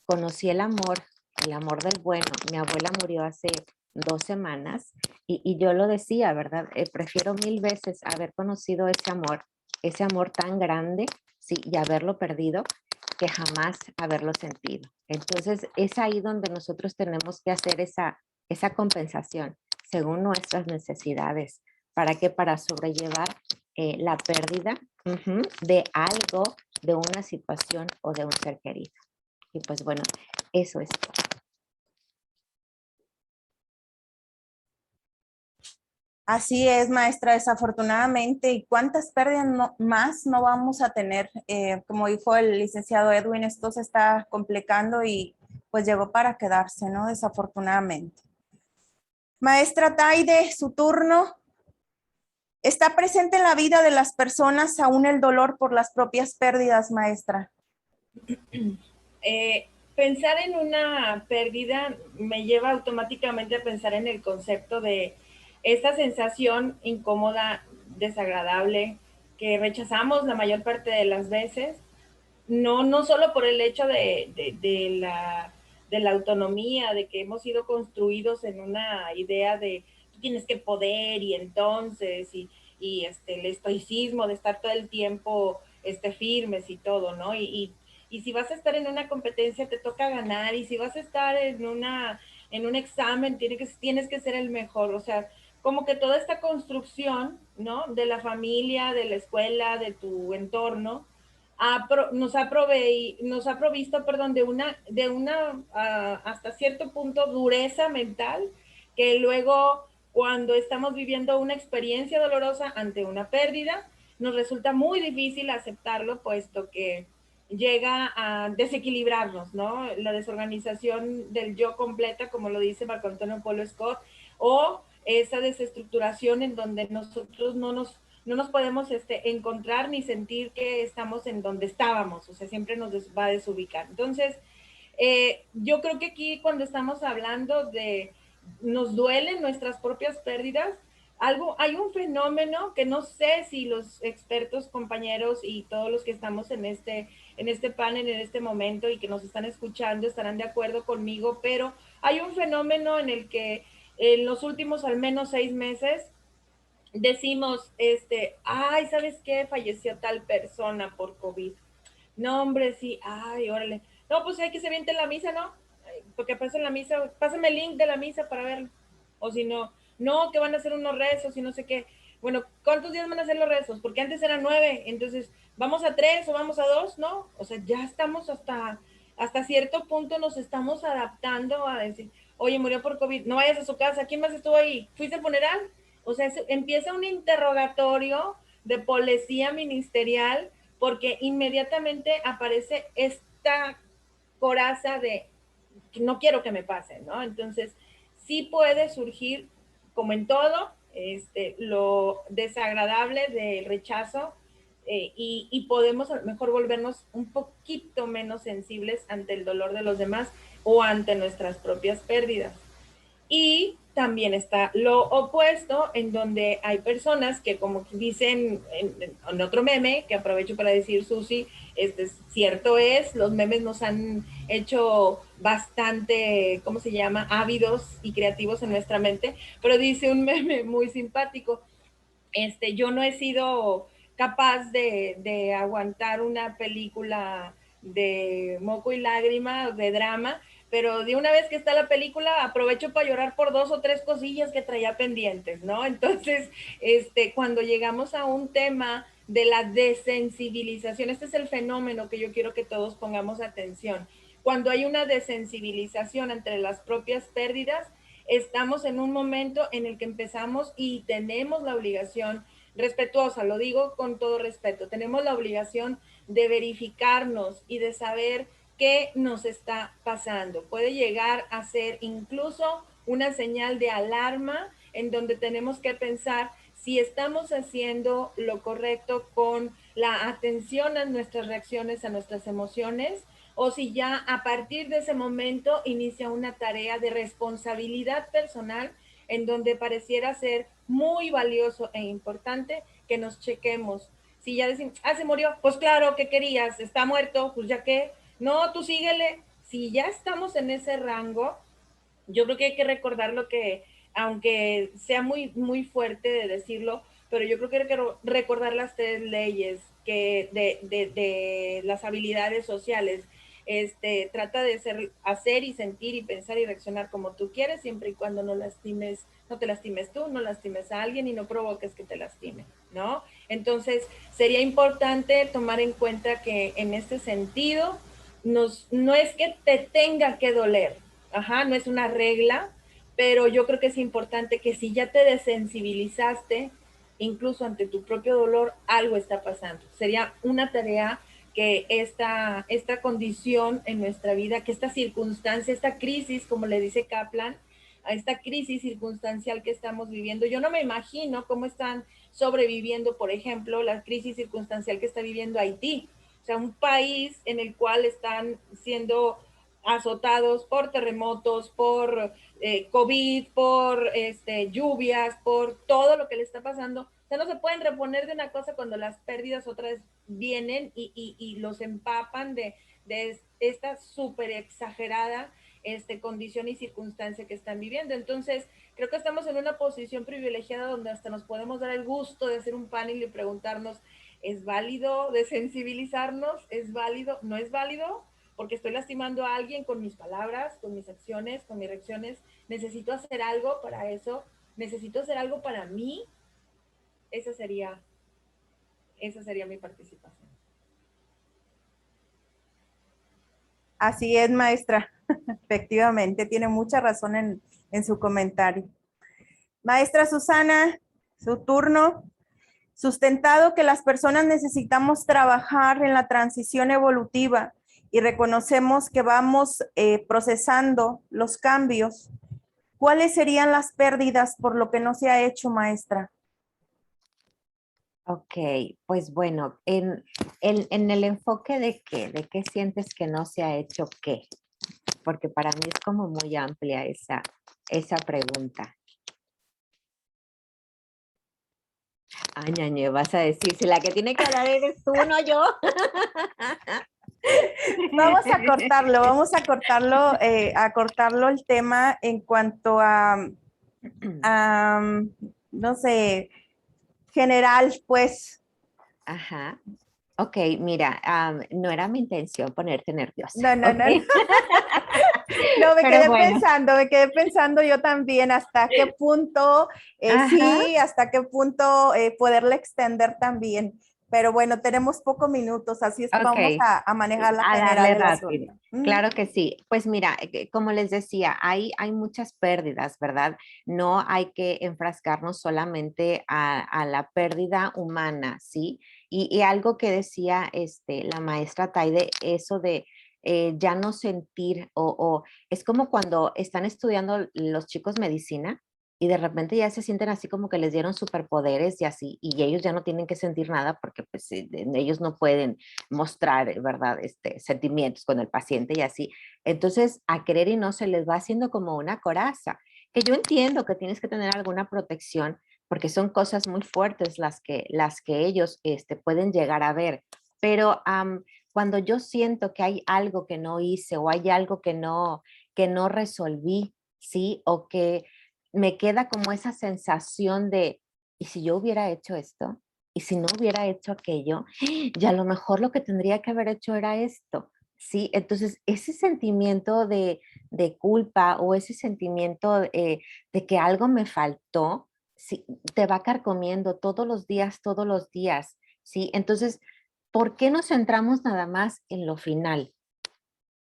conocí el amor del bueno. Mi abuela murió hace 2 semanas y yo lo decía, ¿verdad? Prefiero mil veces haber conocido ese amor tan grande, sí, y haberlo perdido que jamás haberlo sentido. Entonces, es ahí donde nosotros tenemos que hacer esa compensación según nuestras necesidades. ¿Para qué? Para sobrellevar la pérdida de algo, de una situación o de un ser querido. Y pues bueno, eso es todo. Así es, maestra, desafortunadamente. ¿Y cuántas pérdidas más no vamos a tener? Como dijo el licenciado Edwin, esto se está complicando y pues llegó para quedarse, ¿no? Desafortunadamente. Maestra Taide, su turno. ¿Está presente en la vida de las personas aún el dolor por las propias pérdidas, maestra? Pensar en una pérdida me lleva automáticamente a pensar en el concepto de esta sensación incómoda, desagradable, que rechazamos la mayor parte de las veces, no solo por el hecho de la autonomía, de que hemos sido construidos en una idea de tú tienes que poder y entonces, y el estoicismo de estar todo el tiempo firmes y todo, ¿no? Y si vas a estar en una competencia te toca ganar, y si vas a estar en un examen tienes que ser el mejor, o sea, como que toda esta construcción, ¿no? De la familia, de la escuela, de tu entorno, nos ha provisto, perdón, de una hasta cierto punto dureza mental, que luego cuando estamos viviendo una experiencia dolorosa ante una pérdida, nos resulta muy difícil aceptarlo, puesto que llega a desequilibrarnos, ¿no? La desorganización del yo completa, como lo dice Marco Antonio Polo Scott, o esa desestructuración en donde nosotros no nos podemos encontrar ni sentir que estamos en donde estábamos, o sea, siempre nos va a desubicar. Entonces, yo creo que aquí cuando estamos hablando de nos duelen nuestras propias pérdidas, hay un fenómeno que no sé si los expertos, compañeros y todos los que estamos en este panel, en este momento y que nos están escuchando estarán de acuerdo conmigo, pero hay un fenómeno en el que en los últimos al menos 6 meses decimos, ay, ¿sabes qué? Falleció tal persona por COVID. No, hombre, sí, ay, órale. No, pues hay que se viente la misa, ¿no? Porque pasa en la misa, pásame el link de la misa para verlo. O si no, no, que van a hacer unos rezos y no sé qué. Bueno, ¿cuántos días van a hacer los rezos? Porque antes eran 9, entonces, ¿vamos a 3 o vamos a 2? No, o sea, ya estamos hasta cierto punto nos estamos adaptando a decir, oye, murió por COVID, no vayas a su casa, ¿quién más estuvo ahí? ¿Fuiste al funeral? O sea, empieza un interrogatorio de policía ministerial, porque inmediatamente aparece esta coraza de no quiero que me pase, ¿no? Entonces, sí puede surgir, como en todo, lo desagradable del rechazo, y podemos a lo mejor volvernos un poquito menos sensibles ante el dolor de los demás o ante nuestras propias pérdidas. Y también está lo opuesto, en donde hay personas que, como dicen en otro meme, que aprovecho para decir, Susi, cierto es, los memes nos han hecho bastante, ¿cómo se llama?, ávidos y creativos en nuestra mente, pero dice un meme muy simpático, yo no he sido capaz de aguantar una película de moco y lágrima, de drama, pero de una vez que está la película, aprovecho para llorar por 2 o 3 cosillas que traía pendientes, ¿no? Entonces, cuando llegamos a un tema de la desensibilización, este es el fenómeno que yo quiero que todos pongamos atención. Cuando hay una desensibilización entre las propias pérdidas, estamos en un momento en el que empezamos y tenemos la obligación respetuosa, lo digo con todo respeto, tenemos la obligación de verificarnos y de saber qué nos está pasando. Puede llegar a ser incluso una señal de alarma en donde tenemos que pensar si estamos haciendo lo correcto con la atención a nuestras reacciones, a nuestras emociones, o si ya a partir de ese momento inicia una tarea de responsabilidad personal en donde pareciera ser muy valioso e importante que nos chequemos. Si ya decimos, se murió, pues claro, ¿qué querías? Está muerto, pues ya qué. No, tú síguele. Si ya estamos en ese rango, yo creo que hay que recordar lo que, aunque sea muy, muy fuerte de decirlo, pero yo creo que hay que recordar las 3 leyes que de las habilidades sociales. Trata de hacer y sentir y pensar y reaccionar como tú quieres, siempre y cuando no te lastimes tú, no lastimes a alguien y no provoques que te lastime, ¿no? Entonces, sería importante tomar en cuenta que en este sentido, no es que te tenga que doler, no es una regla, pero yo creo que es importante que si ya te desensibilizaste, incluso ante tu propio dolor, algo está pasando. Sería una tarea que esta condición en nuestra vida, que esta circunstancia, esta crisis, como le dice Kaplan, a esta crisis circunstancial que estamos viviendo, yo no me imagino cómo están sobreviviendo, por ejemplo, la crisis circunstancial que está viviendo Haití. O sea, un país en el cual están siendo azotados por terremotos, por COVID, por lluvias, por todo lo que le está pasando. O sea, no se pueden reponer de una cosa cuando las pérdidas otra vez vienen y los empapan de esta súper exagerada condición y circunstancia que están viviendo. Entonces, creo que estamos en una posición privilegiada donde hasta nos podemos dar el gusto de hacer un panel y preguntarnos, ¿es válido desensibilizarnos? ¿Es válido? ¿No es válido? Porque estoy lastimando a alguien con mis palabras, con mis acciones, con mis reacciones. Necesito hacer algo para eso. Necesito hacer algo para mí. Esa sería mi participación. Así es, maestra. Efectivamente, tiene mucha razón en su comentario. Maestra Susana, su turno. Sustentado que las personas necesitamos trabajar en la transición evolutiva y reconocemos que vamos procesando los cambios, ¿cuáles serían las pérdidas por lo que no se ha hecho, maestra? Ok, pues bueno, en el enfoque de qué sientes que no se ha hecho qué, porque para mí es como muy amplia esa pregunta. Ay, ñañe, vas a decir, si la que tiene que hablar eres tú, no yo. Vamos a cortarlo el tema en cuanto a no sé, general, pues. Ajá. Ok, mira, no era mi intención ponerte nerviosa. No, ¿okay? No, me Pero quedé pensando yo también hasta qué punto sí, hasta qué punto poderle extender también. Pero bueno, tenemos pocos minutos, así es que vamos a manejar la general darle del rápido. asunto. Claro que sí. Pues mira, como les decía, hay muchas pérdidas, ¿verdad? No hay que enfrascarnos solamente a la pérdida humana, ¿sí? Y algo que decía la maestra Taide, eso de ya no sentir o es como cuando están estudiando los chicos medicina y de repente ya se sienten así como que les dieron superpoderes y así, y ellos ya no tienen que sentir nada porque pues ellos no pueden mostrar, ¿verdad? Sentimientos con el paciente y así. Entonces, a querer y no se les va haciendo como una coraza, que yo entiendo que tienes que tener alguna protección porque son cosas muy fuertes las que ellos pueden llegar a ver, pero cuando yo siento que hay algo que no hice o hay algo que no resolví, ¿sí? O que me queda como esa sensación de, ¿y si yo hubiera hecho esto? ¿Y si no hubiera hecho aquello? Y a lo mejor lo que tendría que haber hecho era esto, ¿sí? Entonces, ese sentimiento de culpa o ese sentimiento de que algo me faltó, ¿sí? Te va carcomiendo todos los días, ¿sí? Entonces, ¿por qué nos centramos nada más en lo final?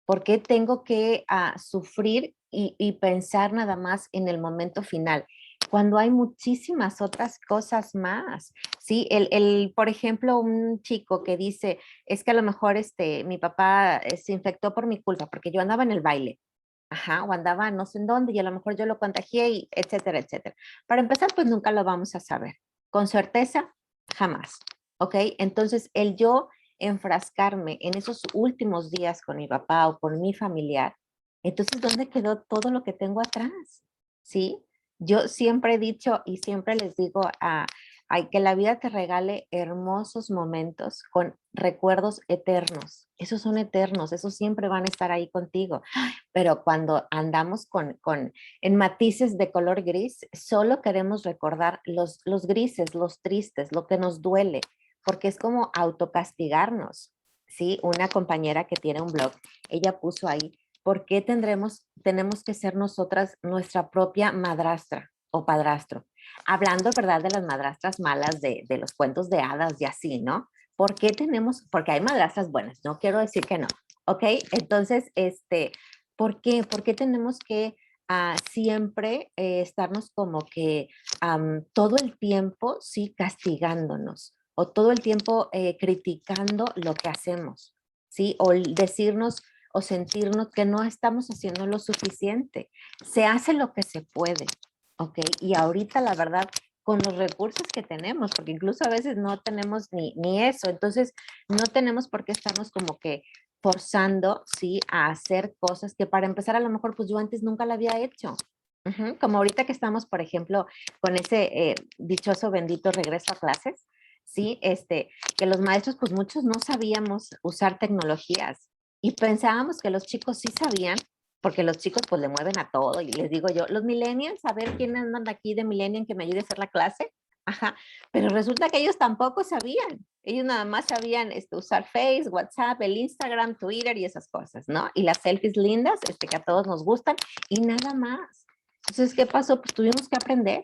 ¿Por qué tengo que sufrir y pensar nada más en el momento final, cuando hay muchísimas otras cosas más, ¿sí? Por ejemplo, un chico que dice, es que a lo mejor mi papá se infectó por mi culpa, porque yo andaba en el baile, ajá, o andaba no sé en dónde y a lo mejor yo lo contagié, y etcétera, etcétera. Para empezar, pues nunca lo vamos a saber. Con certeza, jamás, ¿ok? Entonces, el yo enfrascarme en esos últimos días con mi papá o con mi familiar, entonces, ¿dónde quedó todo lo que tengo atrás? ¿Sí? Yo siempre he dicho y siempre les digo que la vida te regale hermosos momentos con recuerdos eternos. Esos son eternos, esos siempre van a estar ahí contigo. Pero cuando andamos en matices de color gris, solo queremos recordar los grises, los tristes, lo que nos duele, porque es como autocastigarnos. ¿Sí? Una compañera que tiene un blog, ella puso ahí, ¿por qué tenemos que ser nosotras nuestra propia madrastra o padrastro? Hablando, ¿verdad? De las madrastras malas de los cuentos de hadas y así, ¿no? ¿Por qué porque hay madrastras buenas, no quiero decir que no, ¿ok? Entonces, ¿por qué? ¿Por qué tenemos que siempre estarnos como que todo el tiempo, sí, castigándonos o todo el tiempo criticando lo que hacemos, ¿sí? O decirnos o sentirnos que no estamos haciendo lo suficiente. Se hace lo que se puede, ¿ok? Y ahorita la verdad, con los recursos que tenemos, porque incluso a veces no tenemos ni eso, entonces no tenemos por qué estarnos como que forzando, ¿sí? A hacer cosas que para empezar a lo mejor pues yo antes nunca la había hecho. Ujú. Como ahorita que estamos, por ejemplo, con ese dichoso bendito regreso a clases, ¿sí? Que los maestros pues muchos no sabíamos usar tecnologías y pensábamos que los chicos sí sabían, porque los chicos pues le mueven a todo y les digo yo, los millennials, a ver quién andan aquí de millennial que me ayude a hacer la clase. Ajá, pero resulta que ellos tampoco sabían. Ellos nada más sabían usar Face, WhatsApp, el Instagram, Twitter y esas cosas, ¿no? Y las selfies lindas, que a todos nos gustan y nada más. Entonces, ¿qué pasó? Pues tuvimos que aprender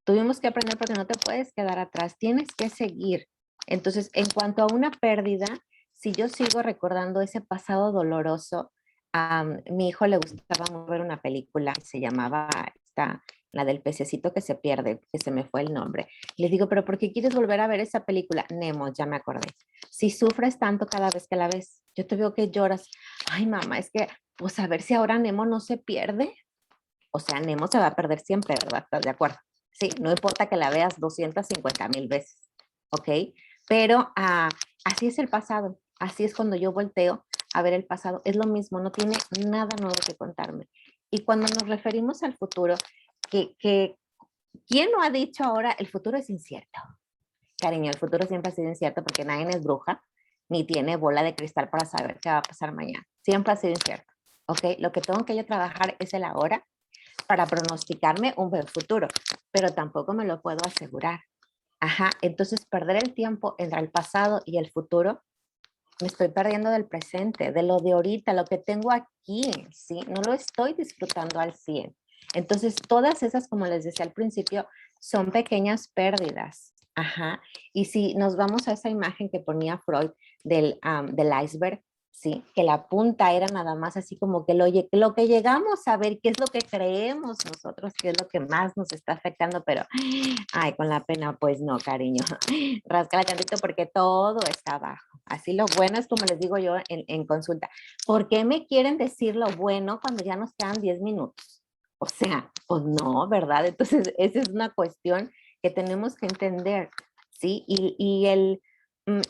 porque no te puedes quedar atrás, tienes que seguir. Entonces, en cuanto a una pérdida, si yo sigo recordando ese pasado doloroso, a mi hijo le gustaba ver una película, se llamaba la del pececito que se pierde, que se me fue el nombre. Le digo, pero ¿por qué quieres volver a ver esa película? Nemo, ya me acordé. Si sufres tanto cada vez que la ves, yo te veo que lloras. Ay, mamá, es que, pues a ver si ahora Nemo no se pierde. O sea, Nemo se va a perder siempre, ¿verdad? ¿Estás de acuerdo? Sí, no importa que la veas 250,000 veces, ¿ok? Pero así es el pasado, así es cuando yo volteo a ver el pasado. Es lo mismo, no tiene nada nuevo que contarme. Y cuando nos referimos al futuro, ¿quién no ha dicho ahora el futuro es incierto? Cariño, el futuro siempre ha sido incierto porque nadie es bruja ni tiene bola de cristal para saber qué va a pasar mañana. Siempre ha sido incierto, ¿ok? Lo que tengo que yo trabajar es el ahora para pronosticarme un buen futuro, pero tampoco me lo puedo asegurar. Ajá, entonces perder el tiempo entre el pasado y el futuro, me estoy perdiendo del presente, de lo de ahorita, lo que tengo aquí, ¿sí? No lo estoy disfrutando al 100. Entonces, todas esas, como les decía al principio, son pequeñas pérdidas. Ajá. Y si nos vamos a esa imagen que ponía Freud del iceberg, ¿sí? Que la punta era nada más así como que lo que llegamos a ver, qué es lo que creemos nosotros, qué es lo que más nos está afectando, pero, ay, con la pena, pues no, cariño. Rasca la tantito porque todo está abajo. Así lo bueno es como les digo yo en consulta. ¿Por qué me quieren decir lo bueno cuando ya nos quedan 10 minutos? O sea, pues no, ¿verdad? Entonces, esa es una cuestión que tenemos que entender, ¿sí?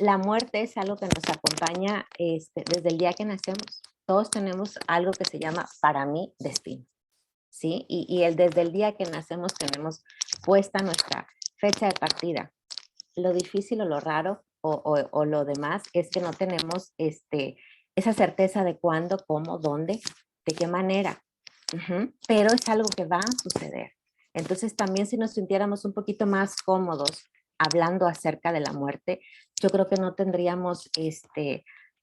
La muerte es algo que nos acompaña desde el día que nacemos. Todos tenemos algo que se llama, para mí, destino, ¿sí? Desde el día que nacemos tenemos puesta nuestra fecha de partida. Lo difícil o lo raro o lo demás es que no tenemos esa certeza de cuándo, cómo, dónde, de qué manera. Pero es algo que va a suceder. Entonces también si nos sintiéramos un poquito más cómodos hablando acerca de la muerte, yo creo que no tendríamos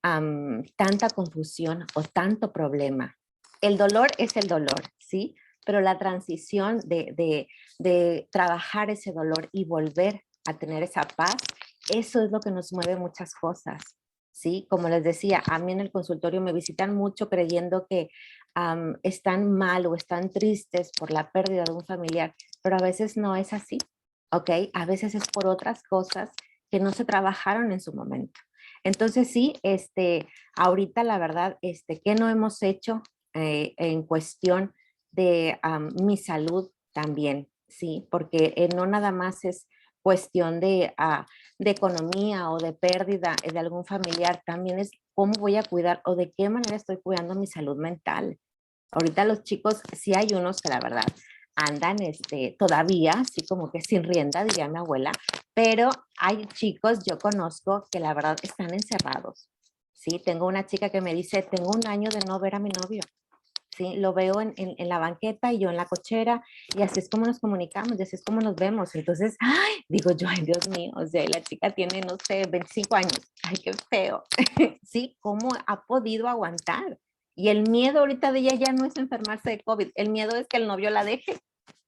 tanta confusión o tanto problema. El dolor es el dolor, ¿sí? Pero la transición de trabajar ese dolor y volver a tener esa paz, eso es lo que nos mueve muchas cosas. ¿sí? Como les decía, a mí en el consultorio me visitan mucho creyendo que están mal o están tristes por la pérdida de un familiar, pero a veces no es así, ¿ok? A veces es por otras cosas que no se trabajaron en su momento. Entonces sí, ahorita la verdad, ¿qué no hemos hecho en cuestión de mi salud también? Sí, porque no nada más es cuestión de economía o de pérdida de algún familiar, también es cómo voy a cuidar o de qué manera estoy cuidando mi salud mental. Ahorita los chicos, sí hay unos que la verdad andan todavía, así como que sin rienda, diría mi abuela, pero hay chicos, yo conozco, que la verdad están encerrados. Sí, tengo una chica que me dice, tengo un año de no ver a mi novio. Sí, lo veo en la banqueta y yo en la cochera, y así es como nos comunicamos, y así es como nos vemos. Entonces, ay, digo yo, ay, Dios mío, o sea, la chica tiene, no sé, 25 años, ay, qué feo. Sí, ¿cómo ha podido aguantar? Y el miedo ahorita de ella ya no es enfermarse de COVID, el miedo es que el novio la deje.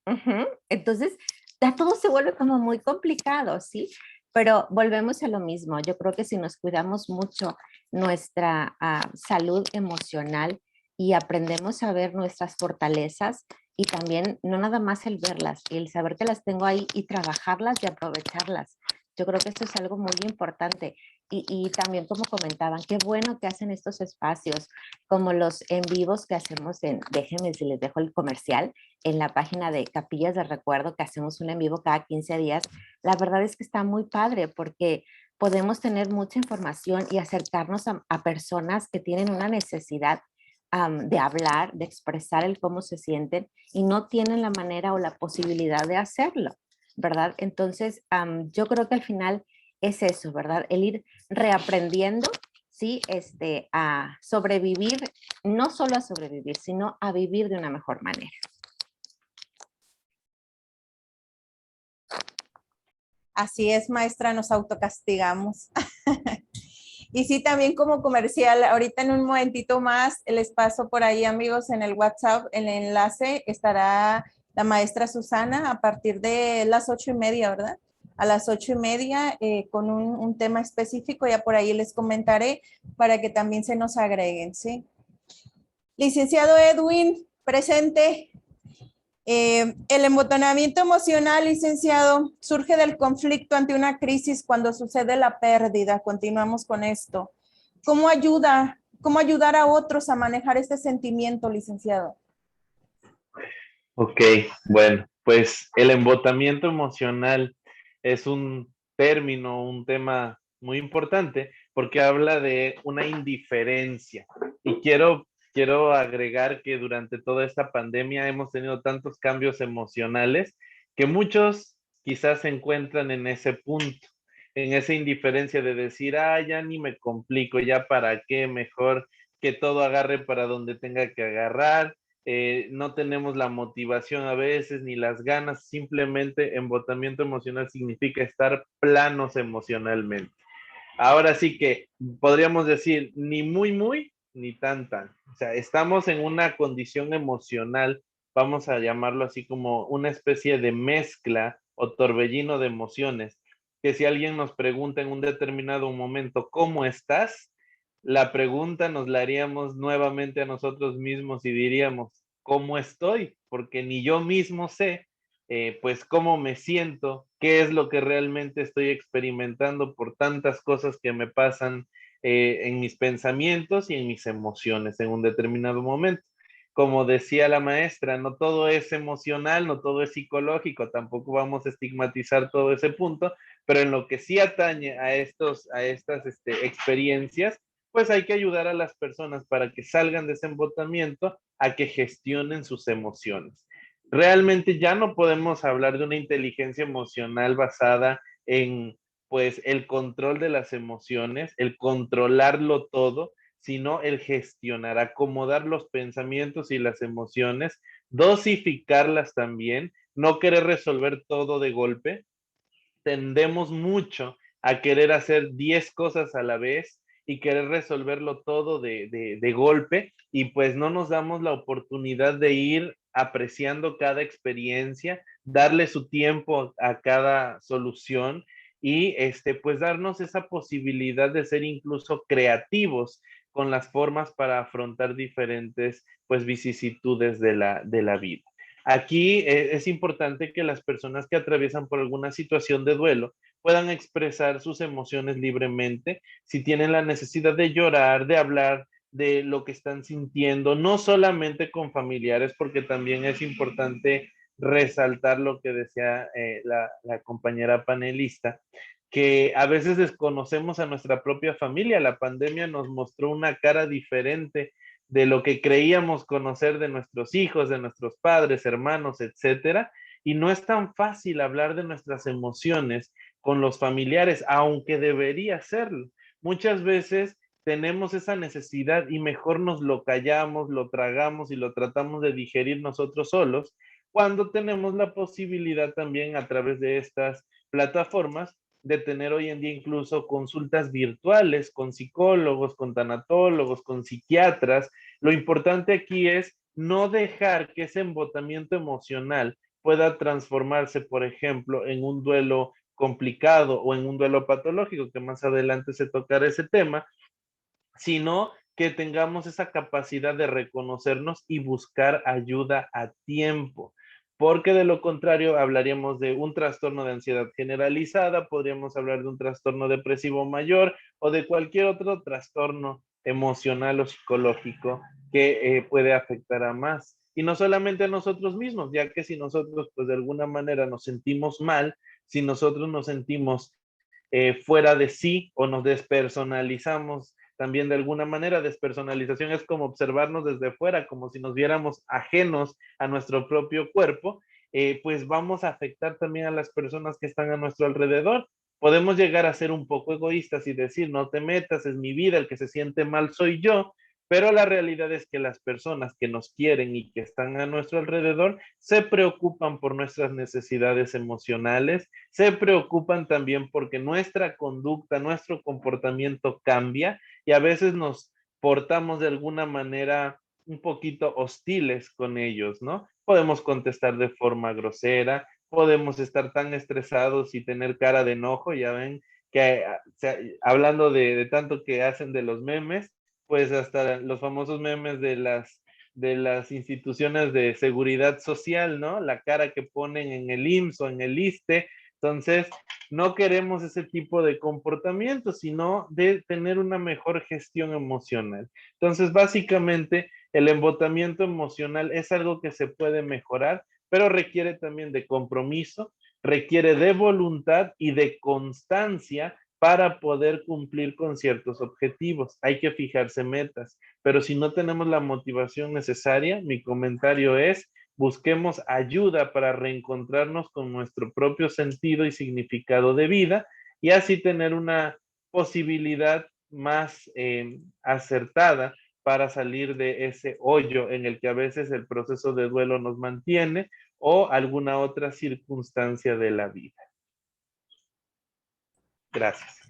Ujú. Entonces, ya todo se vuelve como muy complicado, ¿sí? Pero volvemos a lo mismo. Yo creo que si nos cuidamos mucho nuestra salud emocional y aprendemos a ver nuestras fortalezas y también no nada más el verlas, el saber que las tengo ahí y trabajarlas y aprovecharlas. Yo creo que esto es algo muy importante. Y también como comentaban, qué bueno que hacen estos espacios, como los en vivos que hacemos déjenme si les dejo el comercial, en la página de Capillas de Recuerdo, que hacemos un en vivo cada 15 días. La verdad es que está muy padre porque podemos tener mucha información y acercarnos a personas que tienen una necesidad de hablar, de expresar el cómo se sienten y no tienen la manera o la posibilidad de hacerlo, ¿verdad? Entonces, yo creo que al final es eso, ¿verdad? El ir reaprendiendo, ¿sí? A sobrevivir, no solo a sobrevivir, sino a vivir de una mejor manera. Así es, maestra, nos autocastigamos. Y sí, también como comercial, ahorita en un momentito más les paso por ahí, amigos, en el WhatsApp, el enlace, estará la maestra Susana a partir de las 8:30, ¿verdad? A las 8:30 con un tema específico, ya por ahí les comentaré para que también se nos agreguen, ¿sí? Licenciado Edwin, presente. El embotonamiento emocional, licenciado, surge del conflicto ante una crisis cuando sucede la pérdida. Continuamos con esto. ¿Cómo ayudar a otros a manejar este sentimiento, licenciado? Ok, bueno, pues el embotamiento emocional es un término, un tema muy importante porque habla de una indiferencia. Y quiero agregar que durante toda esta pandemia hemos tenido tantos cambios emocionales que muchos quizás se encuentran en ese punto, en esa indiferencia de decir, ya ni me complico, ya para qué, mejor que todo agarre para donde tenga que agarrar. No tenemos la motivación a veces ni las ganas, simplemente embotamiento emocional significa estar planos emocionalmente. Ahora sí que podríamos decir ni muy, muy, ni tan, tan. O sea, estamos en una condición emocional, vamos a llamarlo así como una especie de mezcla o torbellino de emociones, que si alguien nos pregunta en un determinado momento, ¿cómo estás? La pregunta nos la haríamos nuevamente a nosotros mismos y diríamos, ¿cómo estoy? Porque ni yo mismo sé pues cómo me siento, qué es lo que realmente estoy experimentando por tantas cosas que me pasan en mis pensamientos y en mis emociones en un determinado momento. Como decía la maestra, no todo es emocional, no todo es psicológico, tampoco vamos a estigmatizar todo ese punto, pero en lo que sí atañe a estas experiencias, pues hay que ayudar a las personas para que salgan de ese embotamiento a que gestionen sus emociones. Realmente ya no podemos hablar de una inteligencia emocional basada en, pues, el control de las emociones, el controlarlo todo, sino el gestionar, acomodar los pensamientos y las emociones, dosificarlas también, no querer resolver todo de golpe. Tendemos mucho a querer hacer 10 cosas a la vez y querer resolverlo todo de golpe, y pues no nos damos la oportunidad de ir apreciando cada experiencia, darle su tiempo a cada solución y pues darnos esa posibilidad de ser incluso creativos con las formas para afrontar diferentes pues vicisitudes de la vida. Aquí es importante que las personas que atraviesan por alguna situación de duelo puedan expresar sus emociones libremente, si tienen la necesidad de llorar, de hablar de lo que están sintiendo, no solamente con familiares, porque también es importante resaltar lo que decía la compañera panelista, que a veces desconocemos a nuestra propia familia. La pandemia nos mostró una cara diferente de lo que creíamos conocer de nuestros hijos, de nuestros padres, hermanos, etcétera, y no es tan fácil hablar de nuestras emociones con los familiares, aunque debería serlo. Muchas veces tenemos esa necesidad y mejor nos lo callamos, lo tragamos y lo tratamos de digerir nosotros solos, cuando tenemos la posibilidad también a través de estas plataformas de tener hoy en día incluso consultas virtuales con psicólogos, con tanatólogos, con psiquiatras. Lo importante aquí es no dejar que ese embotamiento emocional pueda transformarse, por ejemplo, en un duelo complicado o en un duelo patológico, que más adelante se tocará ese tema, sino que tengamos esa capacidad de reconocernos y buscar ayuda a tiempo, porque de lo contrario hablaríamos de un trastorno de ansiedad generalizada, podríamos hablar de un trastorno depresivo mayor o de cualquier otro trastorno emocional o psicológico que puede afectar a más. Y no solamente a nosotros mismos, ya que si nosotros pues de alguna manera nos sentimos mal, si nosotros nos sentimos fuera de sí o nos despersonalizamos también de alguna manera. Despersonalización es como observarnos desde fuera, como si nos viéramos ajenos a nuestro propio cuerpo, pues vamos a afectar también a las personas que están a nuestro alrededor. Podemos llegar a ser un poco egoístas y decir, no te metas, es mi vida, el que se siente mal soy yo, pero la realidad es que las personas que nos quieren y que están a nuestro alrededor se preocupan por nuestras necesidades emocionales, se preocupan también porque nuestra conducta, nuestro comportamiento cambia y a veces nos portamos de alguna manera un poquito hostiles con ellos, ¿no? Podemos contestar de forma grosera, podemos estar tan estresados y tener cara de enojo, ya ven que hablando de tanto que hacen de los memes, pues hasta los famosos memes de las instituciones de seguridad social, ¿no? La cara que ponen en el IMSS o en el ISSSTE. Entonces, no queremos ese tipo de comportamiento, sino de tener una mejor gestión emocional. Entonces, básicamente, el embotamiento emocional es algo que se puede mejorar, pero requiere también de compromiso, requiere de voluntad y de constancia para poder cumplir con ciertos objetivos. Hay que fijarse metas, pero si no tenemos la motivación necesaria, mi comentario es, busquemos ayuda para reencontrarnos con nuestro propio sentido y significado de vida y así tener una posibilidad más acertada para salir de ese hoyo en el que a veces el proceso de duelo nos mantiene o alguna otra circunstancia de la vida. Gracias.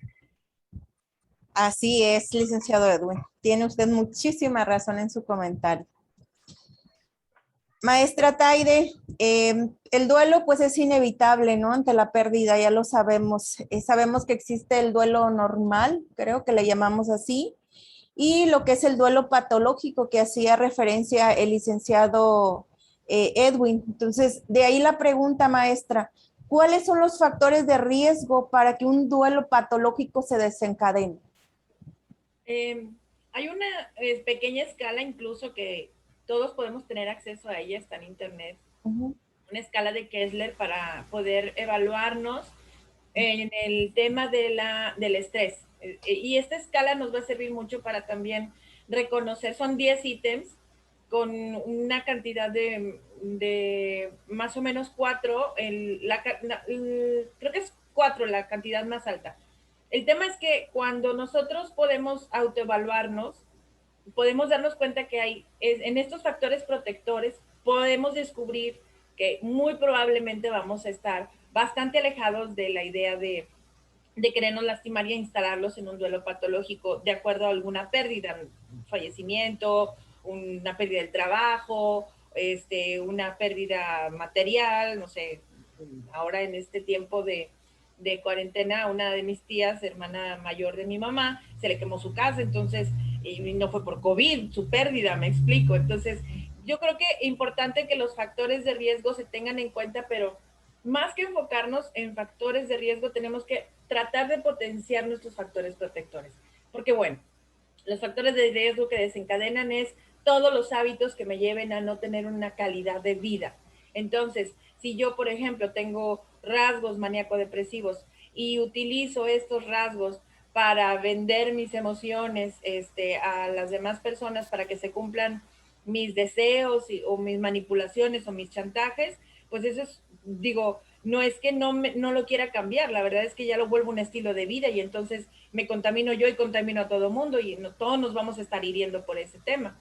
Así es, licenciado Edwin. Tiene usted muchísima razón en su comentario. Maestra Taide, el duelo pues es inevitable, ¿no? Ante la pérdida, ya lo sabemos. Sabemos que existe el duelo normal, creo que le llamamos así, y lo que es el duelo patológico que hacía referencia el licenciado Edwin. Entonces, de ahí la pregunta, maestra, ¿cuáles son los factores de riesgo para que un duelo patológico se desencadene? Hay una pequeña escala incluso que todos podemos tener acceso a ella, está en internet, una escala de Kessler para poder evaluarnos en el tema del estrés. Y esta escala nos va a servir mucho para también reconocer, son 10 ítems con una cantidad de más o menos 4, creo que es 4 la cantidad más alta. El tema es que cuando nosotros podemos autoevaluarnos, podemos darnos cuenta que en estos factores protectores podemos descubrir que muy probablemente vamos a estar bastante alejados de la idea de querernos lastimar y instalarlos en un duelo patológico de acuerdo a alguna pérdida, un fallecimiento, una pérdida del trabajo, una pérdida material, no sé, ahora en este tiempo de de cuarentena a una de mis tías, hermana mayor de mi mamá, se le quemó su casa, entonces, y no fue por COVID, su pérdida, me explico. Entonces, yo creo que es importante que los factores de riesgo se tengan en cuenta, pero más que enfocarnos en factores de riesgo, tenemos que tratar de potenciar nuestros factores protectores. Porque bueno, los factores de riesgo que desencadenan es todos los hábitos que me lleven a no tener una calidad de vida. Entonces, si yo, por ejemplo, tengo rasgos maníaco-depresivos y utilizo estos rasgos para vender mis emociones a las demás personas para que se cumplan mis deseos o mis manipulaciones o mis chantajes, pues eso es, digo, no es que no lo quiera cambiar, la verdad es que ya lo vuelvo un estilo de vida y entonces me contamino yo y contamino a todo mundo y todos nos vamos a estar hiriendo por ese tema.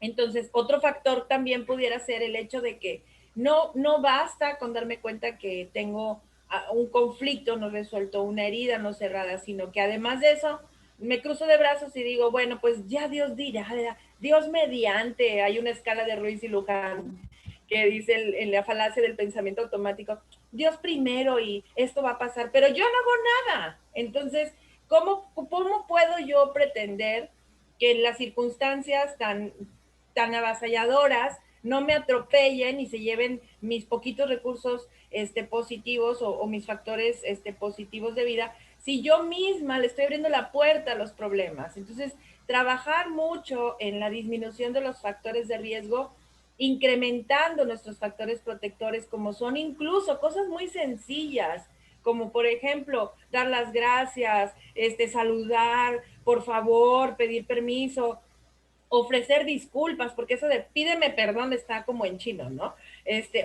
Entonces, otro factor también pudiera ser el hecho de que no basta con darme cuenta que tengo un conflicto no resuelto, una herida no cerrada, sino que además de eso, me cruzo de brazos y digo, bueno, pues ya Dios dirá, Dios mediante, hay una escala de Ruiz y Luján que dice en la falacia del pensamiento automático, Dios primero y esto va a pasar, pero yo no hago nada. Entonces, ¿cómo puedo yo pretender que las circunstancias tan avasalladoras no me atropellen y se lleven mis poquitos recursos positivos o mis factores positivos de vida, si yo misma le estoy abriendo la puerta a los problemas? Entonces, trabajar mucho en la disminución de los factores de riesgo, incrementando nuestros factores protectores, como son incluso cosas muy sencillas, como por ejemplo, dar las gracias, saludar, por favor, pedir permiso, ofrecer disculpas, porque eso de pídeme perdón está como en chino, ¿no?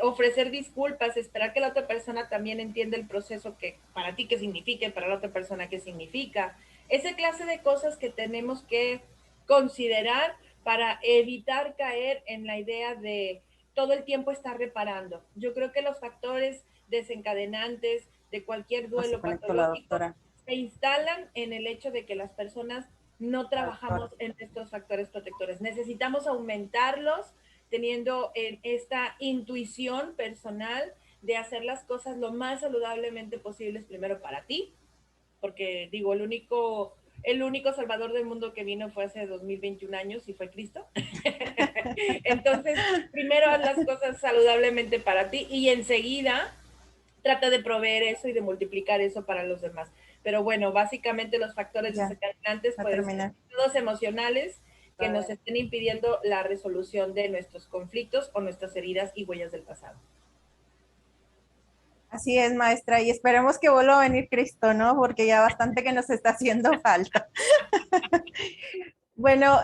Ofrecer disculpas, esperar que la otra persona también entienda el proceso que para ti qué significa y para la otra persona qué significa. Esa clase de cosas que tenemos que considerar para evitar caer en la idea de todo el tiempo estar reparando. Yo creo que los factores desencadenantes de cualquier duelo patológico se instalan en el hecho de que las personas no trabajamos en estos factores protectores. Necesitamos aumentarlos teniendo esta intuición personal de hacer las cosas lo más saludablemente posibles primero para ti, porque digo, el único salvador del mundo que vino fue hace 2021 años y fue Cristo. Entonces, primero haz las cosas saludablemente para ti y enseguida trata de proveer eso y de multiplicar eso para los demás. Pero bueno, básicamente los factores desencadenantes pueden ser todos emocionales que nos estén impidiendo la resolución de nuestros conflictos o nuestras heridas y huellas del pasado. Así es, maestra, y esperemos que vuelva a venir Cristo, ¿no? Porque ya bastante que nos está haciendo falta. Bueno,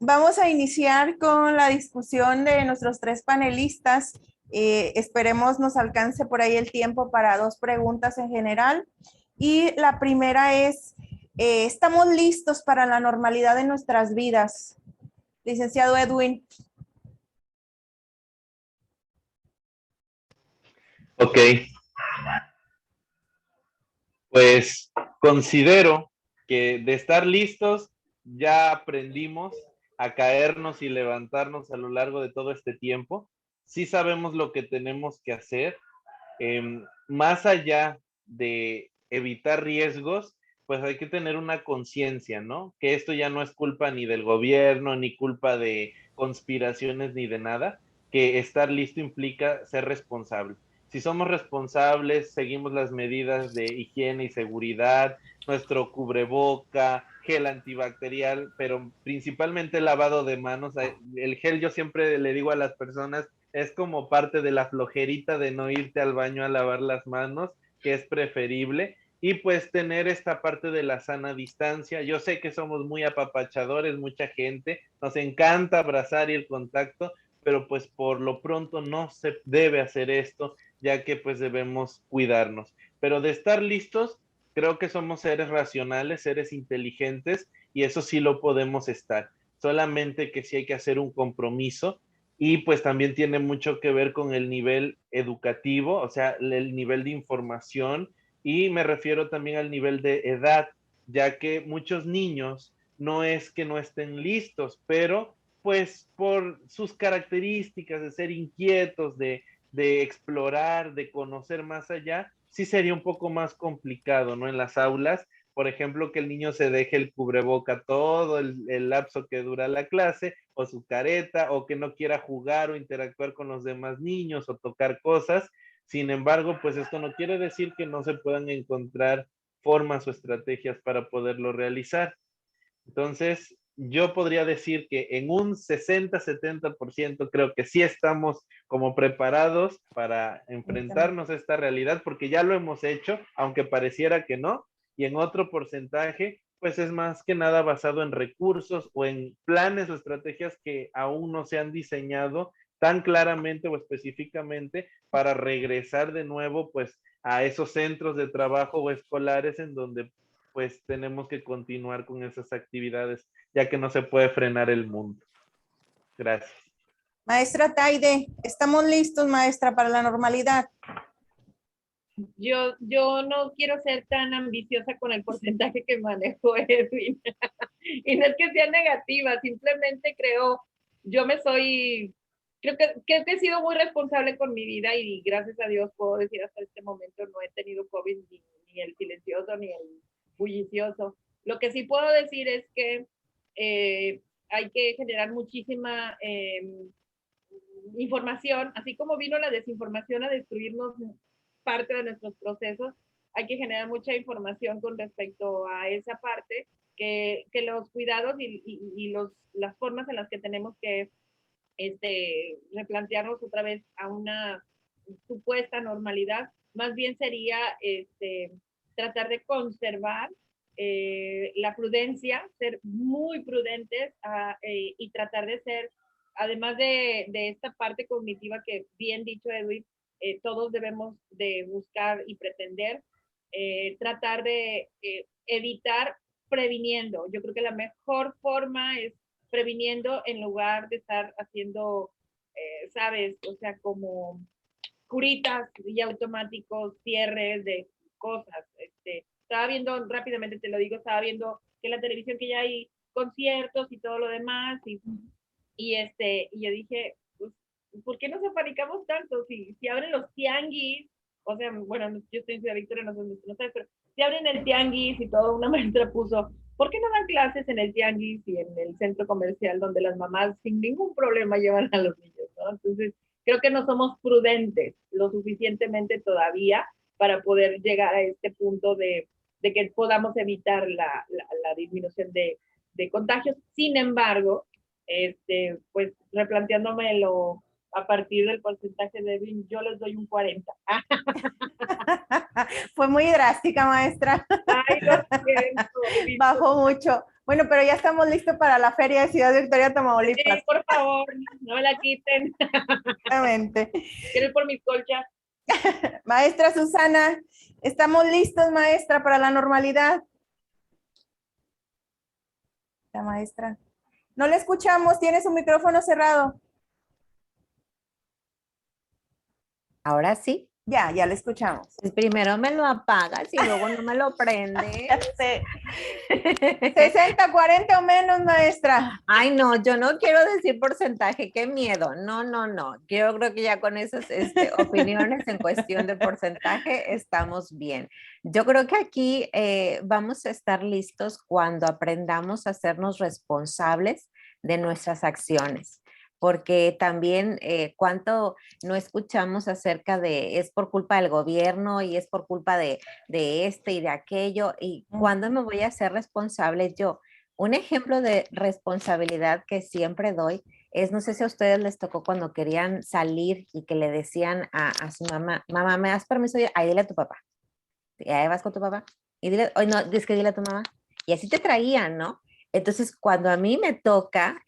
vamos a iniciar con la discusión de nuestros tres panelistas. Esperemos nos alcance por ahí el tiempo para 2 preguntas en general. Y la primera es, ¿estamos listos para la normalidad de nuestras vidas? Licenciado Edwin. Ok. Pues considero que de estar listos ya aprendimos a caernos y levantarnos a lo largo de todo este tiempo. Sí sabemos lo que tenemos que hacer. Más allá de evitar riesgos, pues hay que tener una conciencia, ¿no? Que esto ya no es culpa ni del gobierno, ni culpa de conspiraciones, ni de nada, que estar listo implica ser responsable. Si somos responsables, seguimos las medidas de higiene y seguridad, nuestro cubreboca, gel antibacterial, pero principalmente lavado de manos. El gel, yo siempre le digo a las personas, es como parte de la flojerita de no irte al baño a lavar las manos, que es preferible, y pues tener esta parte de la sana distancia. Yo sé que somos muy apapachadores, mucha gente, nos encanta abrazar y el contacto, pero pues por lo pronto no se debe hacer esto, ya que pues debemos cuidarnos. Pero de estar listos, creo que somos seres racionales, seres inteligentes, y eso sí lo podemos estar. Solamente que sí hay que hacer un compromiso, y pues también tiene mucho que ver con el nivel educativo, o sea, el nivel de información, y me refiero también al nivel de edad, ya que muchos niños no es que no estén listos, pero pues por sus características de ser inquietos, de de explorar, de conocer más allá, sí sería un poco más complicado, ¿no? En las aulas, por ejemplo, que el niño se deje el cubreboca todo el lapso que dura la clase, o su careta, o que no quiera jugar o interactuar con los demás niños o tocar cosas. Sin embargo, pues esto no quiere decir que no se puedan encontrar formas o estrategias para poderlo realizar. Entonces, yo podría decir que en un 60-70% creo que sí estamos como preparados para enfrentarnos a esta realidad, porque ya lo hemos hecho, aunque pareciera que no, y en otro porcentaje, pues es más que nada basado en recursos o en planes o estrategias que aún no se han diseñado tan claramente o específicamente para regresar de nuevo, pues, a esos centros de trabajo o escolares en donde pues tenemos que continuar con esas actividades, ya que no se puede frenar el mundo. Gracias. Maestra Taide, ¿estamos listos, maestra, para la normalidad? Yo no quiero ser tan ambiciosa con el porcentaje que manejó Edwin. Y no es que sea negativa, simplemente creo que he sido muy responsable con mi vida y gracias a Dios puedo decir hasta este momento no he tenido COVID ni el silencioso ni el bullicioso. Lo que sí puedo decir es que hay que generar muchísima información, así como vino la desinformación a destruirnos parte de nuestros procesos, hay que generar mucha información con respecto a esa parte, que los cuidados y las formas en las que tenemos que replantearnos otra vez a una supuesta normalidad, más bien sería tratar de conservar la prudencia, ser muy prudentes y tratar de ser, además de esta parte cognitiva que bien dicho Edwin, todos debemos de buscar y pretender, tratar de evitar previniendo. Yo creo que la mejor forma es previniendo en lugar de estar haciendo, sabes, o sea, como curitas y automáticos, cierres de cosas. Estaba viendo, rápidamente te lo digo, estaba viendo que en la televisión que ya hay conciertos y todo lo demás, y yo dije, pues, ¿por qué nos apanicamos tanto? Si abren los tianguis, o sea, bueno, yo estoy en Ciudad Victoria, no sé, pero si abren el tianguis y todo, una maestra puso, ¿por qué no dan clases en el tianguis y en el centro comercial donde las mamás sin ningún problema llevan a los niños, ¿no? Entonces, creo que no somos prudentes lo suficientemente todavía para poder llegar a este punto de que podamos evitar la disminución de contagios. Sin embargo, pues replanteándomelo a partir del porcentaje de Edwin, yo les doy un 40. Fue muy drástica, maestra. Ay, lo siento. Bajó mucho. Bueno, pero ya estamos listos para la feria de Ciudad Victoria, Tamaulipas. Sí, por favor, no me la quiten. Exactamente. Quiero ir por mis colchas. Maestra Susana, ¿estamos listos, maestra, para la normalidad? La maestra. No le escuchamos, tiene su micrófono cerrado. Ahora sí. Ya le escuchamos. Pues primero me lo apagas y luego no me lo prendes. 60, 40 o menos, maestra. Ay, no, yo no quiero decir porcentaje, qué miedo. No. Yo creo que ya con esas opiniones en cuestión de porcentaje estamos bien. Yo creo que aquí vamos a estar listos cuando aprendamos a hacernos responsables de nuestras acciones. Porque también cuánto no escuchamos acerca de es por culpa del gobierno y es por culpa de este y de aquello, y cuándo me voy a hacer responsable yo. Un ejemplo de responsabilidad que siempre doy es, no sé si a ustedes les tocó cuando querían salir y que le decían a su mamá, mamá, ¿me das permiso? Ahí dile a tu papá. Y ahí vas con tu papá. Y dile, oye, no, es que dile a tu mamá. Y así te traían, ¿no? Entonces, cuando a mí me toca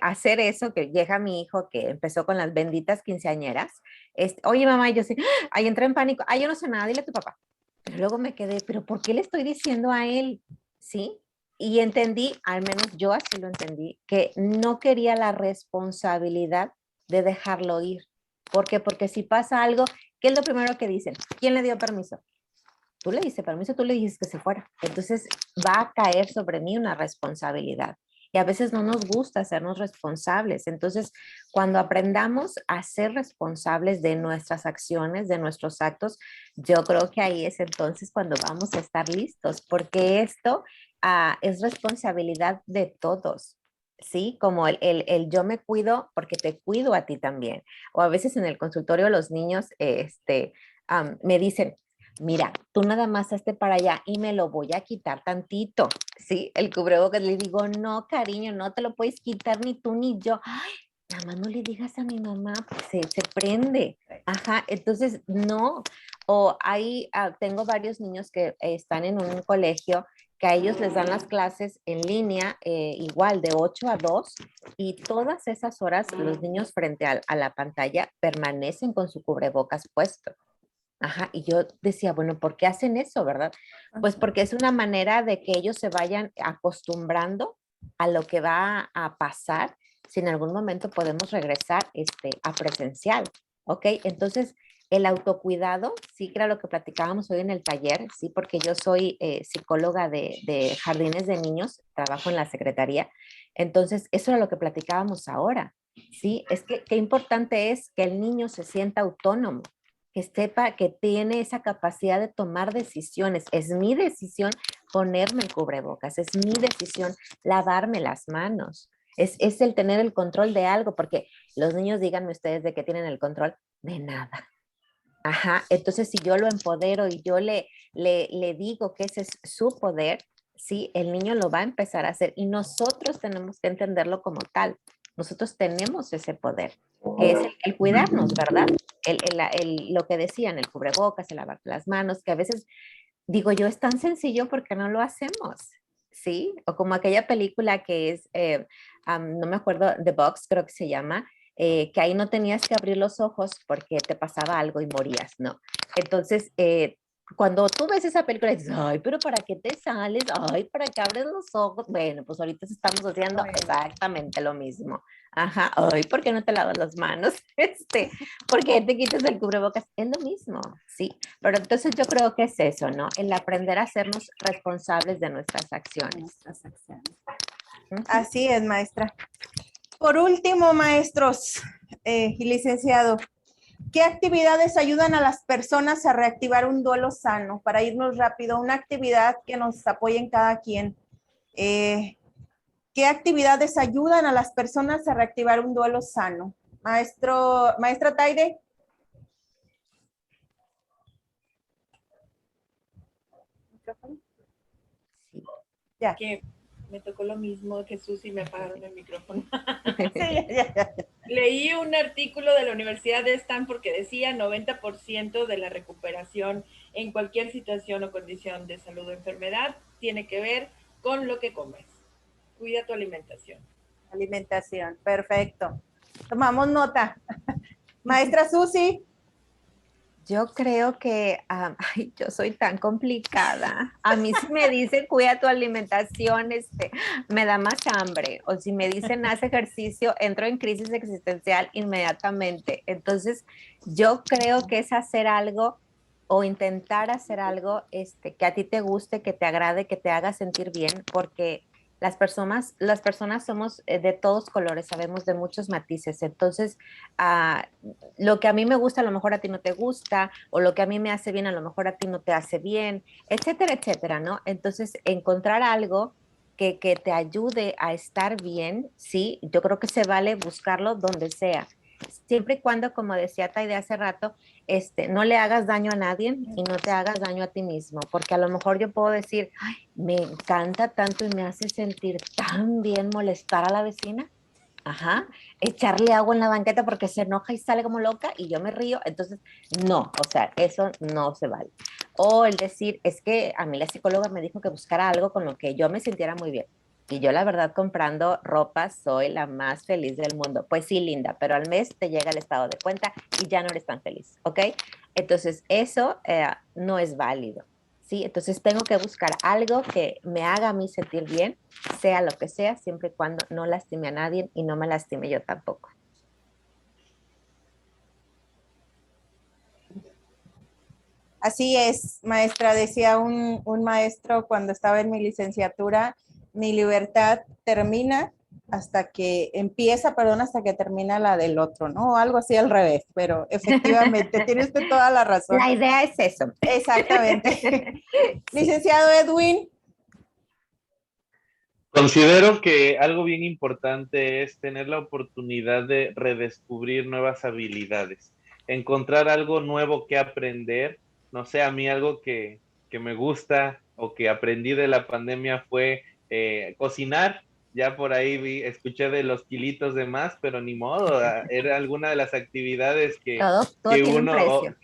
hacer eso, que llega mi hijo que empezó con las benditas quinceañeras, oye mamá, y yo sí, ahí entré en pánico, yo no sé nada, dile a tu papá. Pero luego me quedé, pero ¿por qué le estoy diciendo a él? ¿Sí? Y entendí, al menos yo así lo entendí, que no quería la responsabilidad de dejarlo ir. ¿Por qué? Porque si pasa algo, ¿qué es lo primero que dicen? ¿Quién le dio permiso? Tú le diste permiso, tú le dijiste que se fuera. Entonces va a caer sobre mí una responsabilidad. y a veces no nos gusta hacernos responsables. Entonces, cuando aprendamos a ser responsables de nuestras acciones, de nuestros actos, yo creo que ahí es entonces cuando vamos a estar listos, porque esto es responsabilidad de todos. Sí, como el yo me cuido porque te cuido a ti también. O a veces en el consultorio los niños me dicen, mira, tú nada más hazte para allá y me lo voy a quitar tantito. Sí, el cubrebocas, le digo, no, cariño, no te lo puedes quitar ni tú ni yo. Ay, nada más no le digas a mi mamá, pues se prende. Ajá, entonces no. O ahí tengo varios niños que están en un colegio que a ellos les dan las clases en línea, igual de 8 a 2, y todas esas horas los niños frente a la pantalla permanecen con su cubrebocas puesto. Ajá, y yo decía, bueno, ¿por qué hacen eso, verdad? Pues porque es una manera de que ellos se vayan acostumbrando a lo que va a pasar si en algún momento podemos regresar a presencial, ¿ok? Entonces, el autocuidado, sí, que era lo que platicábamos hoy en el taller, sí, porque yo soy psicóloga de jardines de niños, trabajo en la secretaría, entonces eso era lo que platicábamos ahora, sí, es que qué importante es que el niño se sienta autónomo, que sepa que tiene esa capacidad de tomar decisiones. Es mi decisión ponerme el cubrebocas, es mi decisión lavarme las manos. Es el tener el control de algo, porque los niños, díganme ustedes de qué tienen el control, de nada. Ajá, entonces si yo lo empodero y yo le digo que ese es su poder, sí, el niño lo va a empezar a hacer y nosotros tenemos que entenderlo como tal. Nosotros tenemos ese poder, que es el cuidarnos, ¿verdad? Lo que decían, el cubrebocas, el lavar las manos, que a veces digo yo, es tan sencillo porque no lo hacemos, ¿sí? O como aquella película que es, no me acuerdo, The Box creo que se llama, que ahí no tenías que abrir los ojos porque te pasaba algo y morías, ¿no? Entonces, cuando tú ves esa película, dices, ay, pero ¿para qué te sales? Ay, ¿para qué abres los ojos? Bueno, pues ahorita estamos haciendo exactamente lo mismo. Ajá, ay, ¿por qué no te lavas las manos? ¿Por qué te quitas el cubrebocas? Es lo mismo, ¿sí? Pero entonces yo creo que es eso, ¿no? El aprender a hacernos responsables de nuestras acciones. Así es, maestra. Por último, maestros y licenciado, ¿qué actividades ayudan a las personas a reactivar un duelo sano? Para irnos rápido, una actividad que nos apoye en cada quien. ¿Qué actividades ayudan a las personas a reactivar un duelo sano? Maestra Taide. Sí. Ya. Que me tocó lo mismo, Jesús, y me apagaron el micrófono. Sí, ya. Leí un artículo de la Universidad de Stanford que decía 90% de la recuperación en cualquier situación o condición de salud o enfermedad tiene que ver con lo que comes. Cuida tu alimentación. Alimentación, perfecto. Tomamos nota. Maestra Susi. Yo creo que, ay, yo soy tan complicada. A mí si me dicen cuida tu alimentación, me da más hambre. O si me dicen haz ejercicio, entro en crisis existencial inmediatamente. Entonces, yo creo que es hacer algo o intentar hacer algo que a ti te guste, que te agrade, que te haga sentir bien, porque las personas somos de todos colores, sabemos de muchos matices. Entonces, lo que a mí me gusta a lo mejor a ti no te gusta, o lo que a mí me hace bien a lo mejor a ti no te hace bien, etcétera, etcétera, ¿no? Entonces, encontrar algo que te ayude a estar bien, sí, yo creo que se vale buscarlo donde sea. Siempre y cuando, como decía Taide hace rato, no le hagas daño a nadie y no te hagas daño a ti mismo, porque a lo mejor yo puedo decir, ay, me encanta tanto y me hace sentir tan bien molestar a la vecina. Ajá, echarle agua en la banqueta porque se enoja y sale como loca y yo me río, entonces no, o sea, eso no se vale. O el decir, es que a mí la psicóloga me dijo que buscara algo con lo que yo me sintiera muy bien. Y yo la verdad comprando ropa soy la más feliz del mundo. Pues sí, linda, pero al mes te llega el estado de cuenta y ya no eres tan feliz, ¿ok? Entonces eso no es válido, ¿sí? Entonces tengo que buscar algo que me haga a mí sentir bien, sea lo que sea, siempre y cuando no lastime a nadie y no me lastime yo tampoco. Así es, maestra, decía un maestro cuando estaba en mi licenciatura, mi libertad termina hasta que empieza, perdón, hasta que termina la del otro, ¿no? O algo así al revés, pero efectivamente, tiene usted toda la razón. La idea es eso. Exactamente. Sí. Licenciado Edwin. Considero que algo bien importante es tener la oportunidad de redescubrir nuevas habilidades, encontrar algo nuevo que aprender. No sé, a mí algo que me gusta o que aprendí de la pandemia fue cocinar. Ya por ahí escuché de los kilitos de más, pero ni modo, era alguna de las actividades Todo que tiene un uno, precio.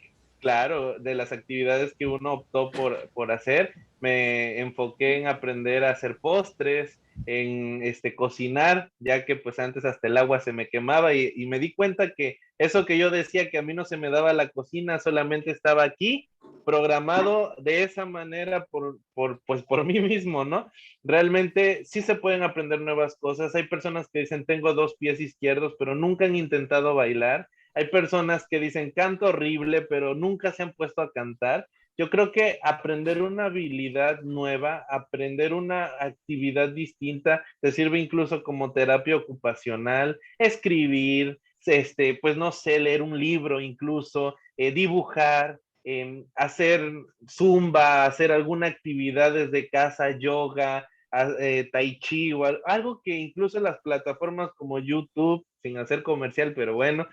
claro, de las actividades que uno optó por hacer. Me enfoqué en aprender a hacer postres, en cocinar, ya que pues antes hasta el agua se me quemaba y me di cuenta que eso que yo decía que a mí no se me daba la cocina, solamente estaba aquí programado de esa manera pues, por mí mismo, ¿no? Realmente sí se pueden aprender nuevas cosas. Hay personas que dicen tengo dos pies izquierdos, pero nunca han intentado bailar. Hay personas que dicen canto horrible, pero nunca se han puesto a cantar. Yo creo que aprender una habilidad nueva, aprender una actividad distinta, te sirve incluso como terapia ocupacional, escribir, pues no sé, leer un libro incluso, dibujar, hacer zumba, hacer alguna actividad desde casa, yoga, tai chi o algo que incluso las plataformas como YouTube, sin hacer comercial, pero bueno,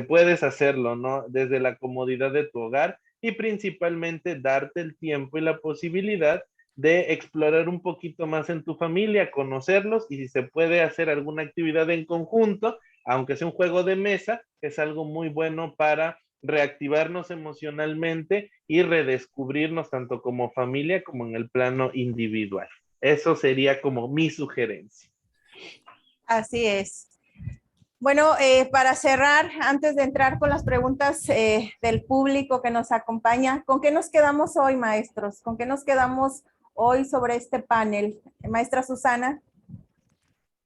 puedes hacerlo, ¿no? Desde la comodidad de tu hogar y principalmente darte el tiempo y la posibilidad de explorar un poquito más en tu familia, conocerlos y si se puede hacer alguna actividad en conjunto, aunque sea un juego de mesa, es algo muy bueno para reactivarnos emocionalmente y redescubrirnos tanto como familia como en el plano individual. Eso sería como mi sugerencia. Así es. Bueno, para cerrar, antes de entrar con las preguntas del público que nos acompaña, ¿con qué nos quedamos hoy, maestros? ¿Con qué nos quedamos hoy sobre este panel? Maestra Susana.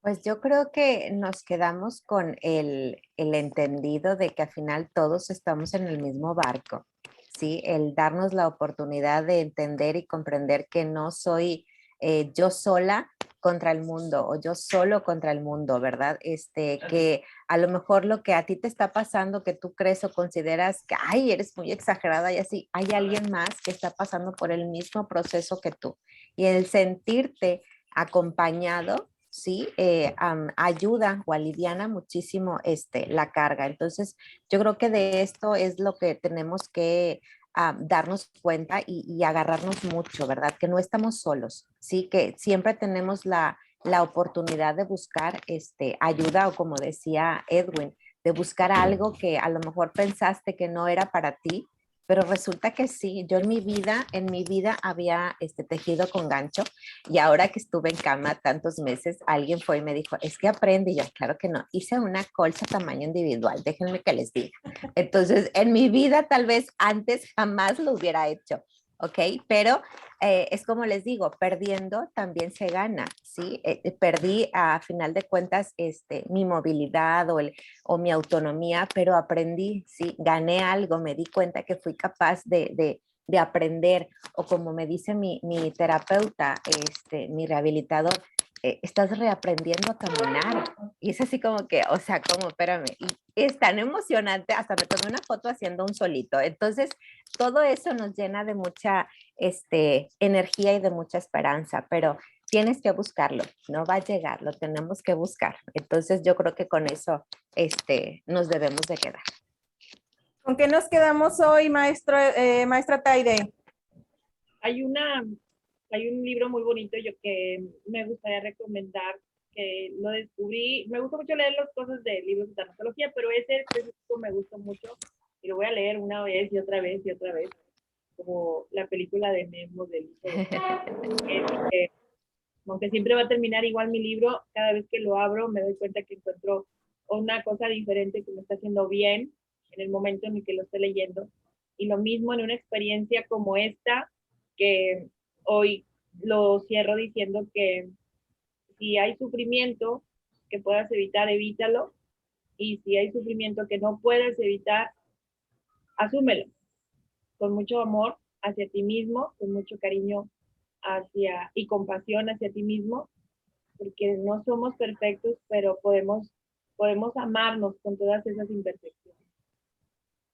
Pues yo creo que nos quedamos con el entendido de que al final todos estamos en el mismo barco, ¿sí? El darnos la oportunidad de entender y comprender que no soy yo sola contra el mundo o yo solo contra el mundo, ¿verdad? Que a lo mejor lo que a ti te está pasando, que tú crees o consideras que, ay, eres muy exagerada y así, hay alguien más que está pasando por el mismo proceso que tú. Y el sentirte acompañado, ¿sí? Ayuda o aliviana muchísimo la carga. Entonces, yo creo que de esto es lo que tenemos que darnos cuenta y agarrarnos mucho, ¿verdad? Que no estamos solos, ¿sí? Que siempre tenemos la oportunidad de buscar ayuda o como decía Edwin, de buscar algo que a lo mejor pensaste que no era para ti, pero resulta que sí. Yo en mi vida había tejido con gancho y ahora que estuve en cama tantos meses, alguien fue y me dijo, es que aprende. Y yo, claro que no, hice una colcha tamaño individual, déjenme que les diga. Entonces, en mi vida tal vez antes jamás lo hubiera hecho, ¿ok? Pero es como les digo, perdiendo también se gana, ¿sí? Perdí a final de cuentas mi movilidad o mi autonomía, pero aprendí, ¿sí? Gané algo, me di cuenta que fui capaz de aprender, o como me dice mi terapeuta, mi rehabilitador, estás reaprendiendo a caminar. Y es así como que, o sea, como, espérame, y es tan emocionante, hasta me tomé una foto haciendo un solito. Entonces, todo eso nos llena de mucha energía y de mucha esperanza, pero tienes que buscarlo, no va a llegar, lo tenemos que buscar. Entonces, yo creo que con eso nos debemos de quedar. ¿Con qué nos quedamos hoy, maestra Taide? Hay un libro muy bonito yo que me gustaría recomendar, que lo descubrí. Me gusta mucho leer las cosas de libros de tanatología, pero ese específico me gustó mucho y lo voy a leer una vez y otra vez y otra vez, como la película de Memo del hijo de aunque siempre va a terminar igual mi libro, cada vez que lo abro me doy cuenta que encuentro una cosa diferente que me está haciendo bien en el momento en el que lo estoy leyendo. Y lo mismo en una experiencia como esta, que hoy lo cierro diciendo que si hay sufrimiento que puedas evitar, evítalo. Y si hay sufrimiento que no puedes evitar, asúmelo con mucho amor hacia ti mismo, con mucho cariño y compasión hacia ti mismo, porque no somos perfectos, pero podemos amarnos con todas esas imperfecciones.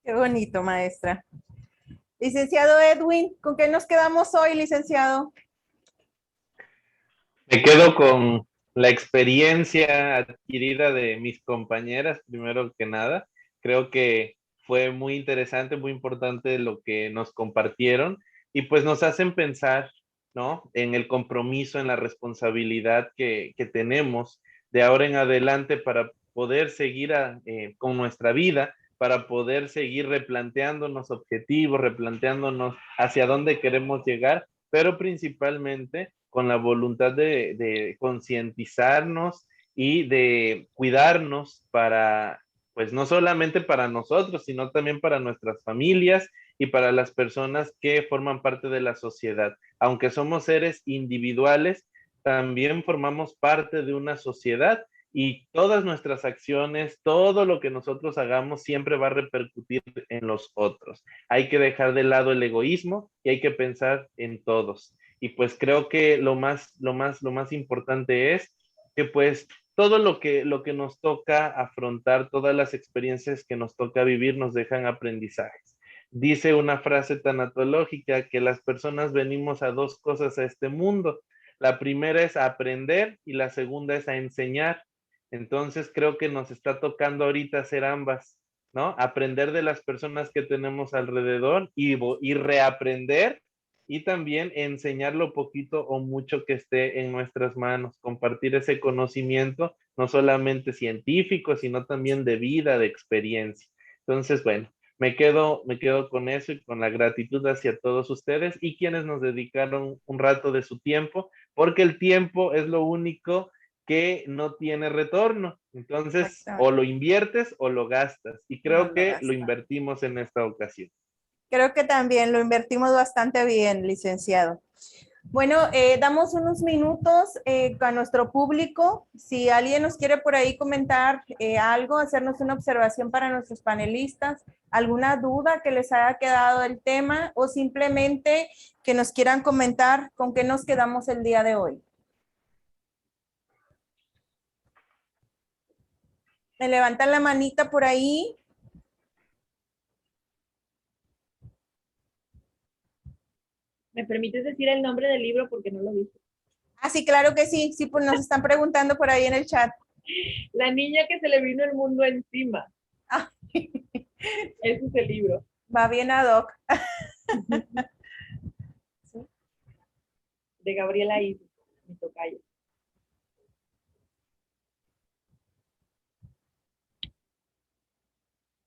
Qué bonito, maestra. Licenciado Edwin, ¿con qué nos quedamos hoy, licenciado? Me quedo con la experiencia adquirida de mis compañeras, primero que nada. Creo que fue muy interesante, muy importante lo que nos compartieron y pues nos hacen pensar, ¿no? En el compromiso, en la responsabilidad que tenemos de ahora en adelante para poder seguir con nuestra vida, para poder seguir replanteándonos objetivos, replanteándonos hacia dónde queremos llegar, pero principalmente con la voluntad de concientizarnos y de cuidarnos para, pues no solamente para nosotros, sino también para nuestras familias y para las personas que forman parte de la sociedad. Aunque somos seres individuales, también formamos parte de una sociedad y todas nuestras acciones, todo lo que nosotros hagamos siempre va a repercutir en los otros. Hay que dejar de lado el egoísmo y hay que pensar en todos. Y pues creo que lo más importante es que pues todo lo que nos toca afrontar, todas las experiencias que nos toca vivir nos dejan aprendizajes. Dice una frase tanatológica que las personas venimos a dos cosas a este mundo. La primera es a aprender y la segunda es a enseñar. Entonces creo que nos está tocando ahorita hacer ambas, ¿no? Aprender de las personas que tenemos alrededor y reaprender y también enseñar lo poquito o mucho que esté en nuestras manos, compartir ese conocimiento, no solamente científico, sino también de vida, de experiencia. Entonces, bueno, me quedo con eso y con la gratitud hacia todos ustedes y quienes nos dedicaron un rato de su tiempo, porque el tiempo es lo único que no tiene retorno. Entonces, o lo inviertes o lo gastas. Y creo que lo invertimos en esta ocasión. Creo que también lo invertimos bastante bien, licenciado. Bueno, damos unos minutos a nuestro público. Si alguien nos quiere por ahí comentar algo, hacernos una observación para nuestros panelistas, alguna duda que les haya quedado del tema o simplemente que nos quieran comentar con qué nos quedamos el día de hoy. Me levantan la manita por ahí. ¿Me permites decir el nombre del libro porque no lo dije? Ah, sí, claro que sí. Sí, pues nos están preguntando por ahí en el chat. La niña que se le vino el mundo encima. Ah. Ese es el libro. Va bien ad hoc. De Gabriela Isis, mi tocayo.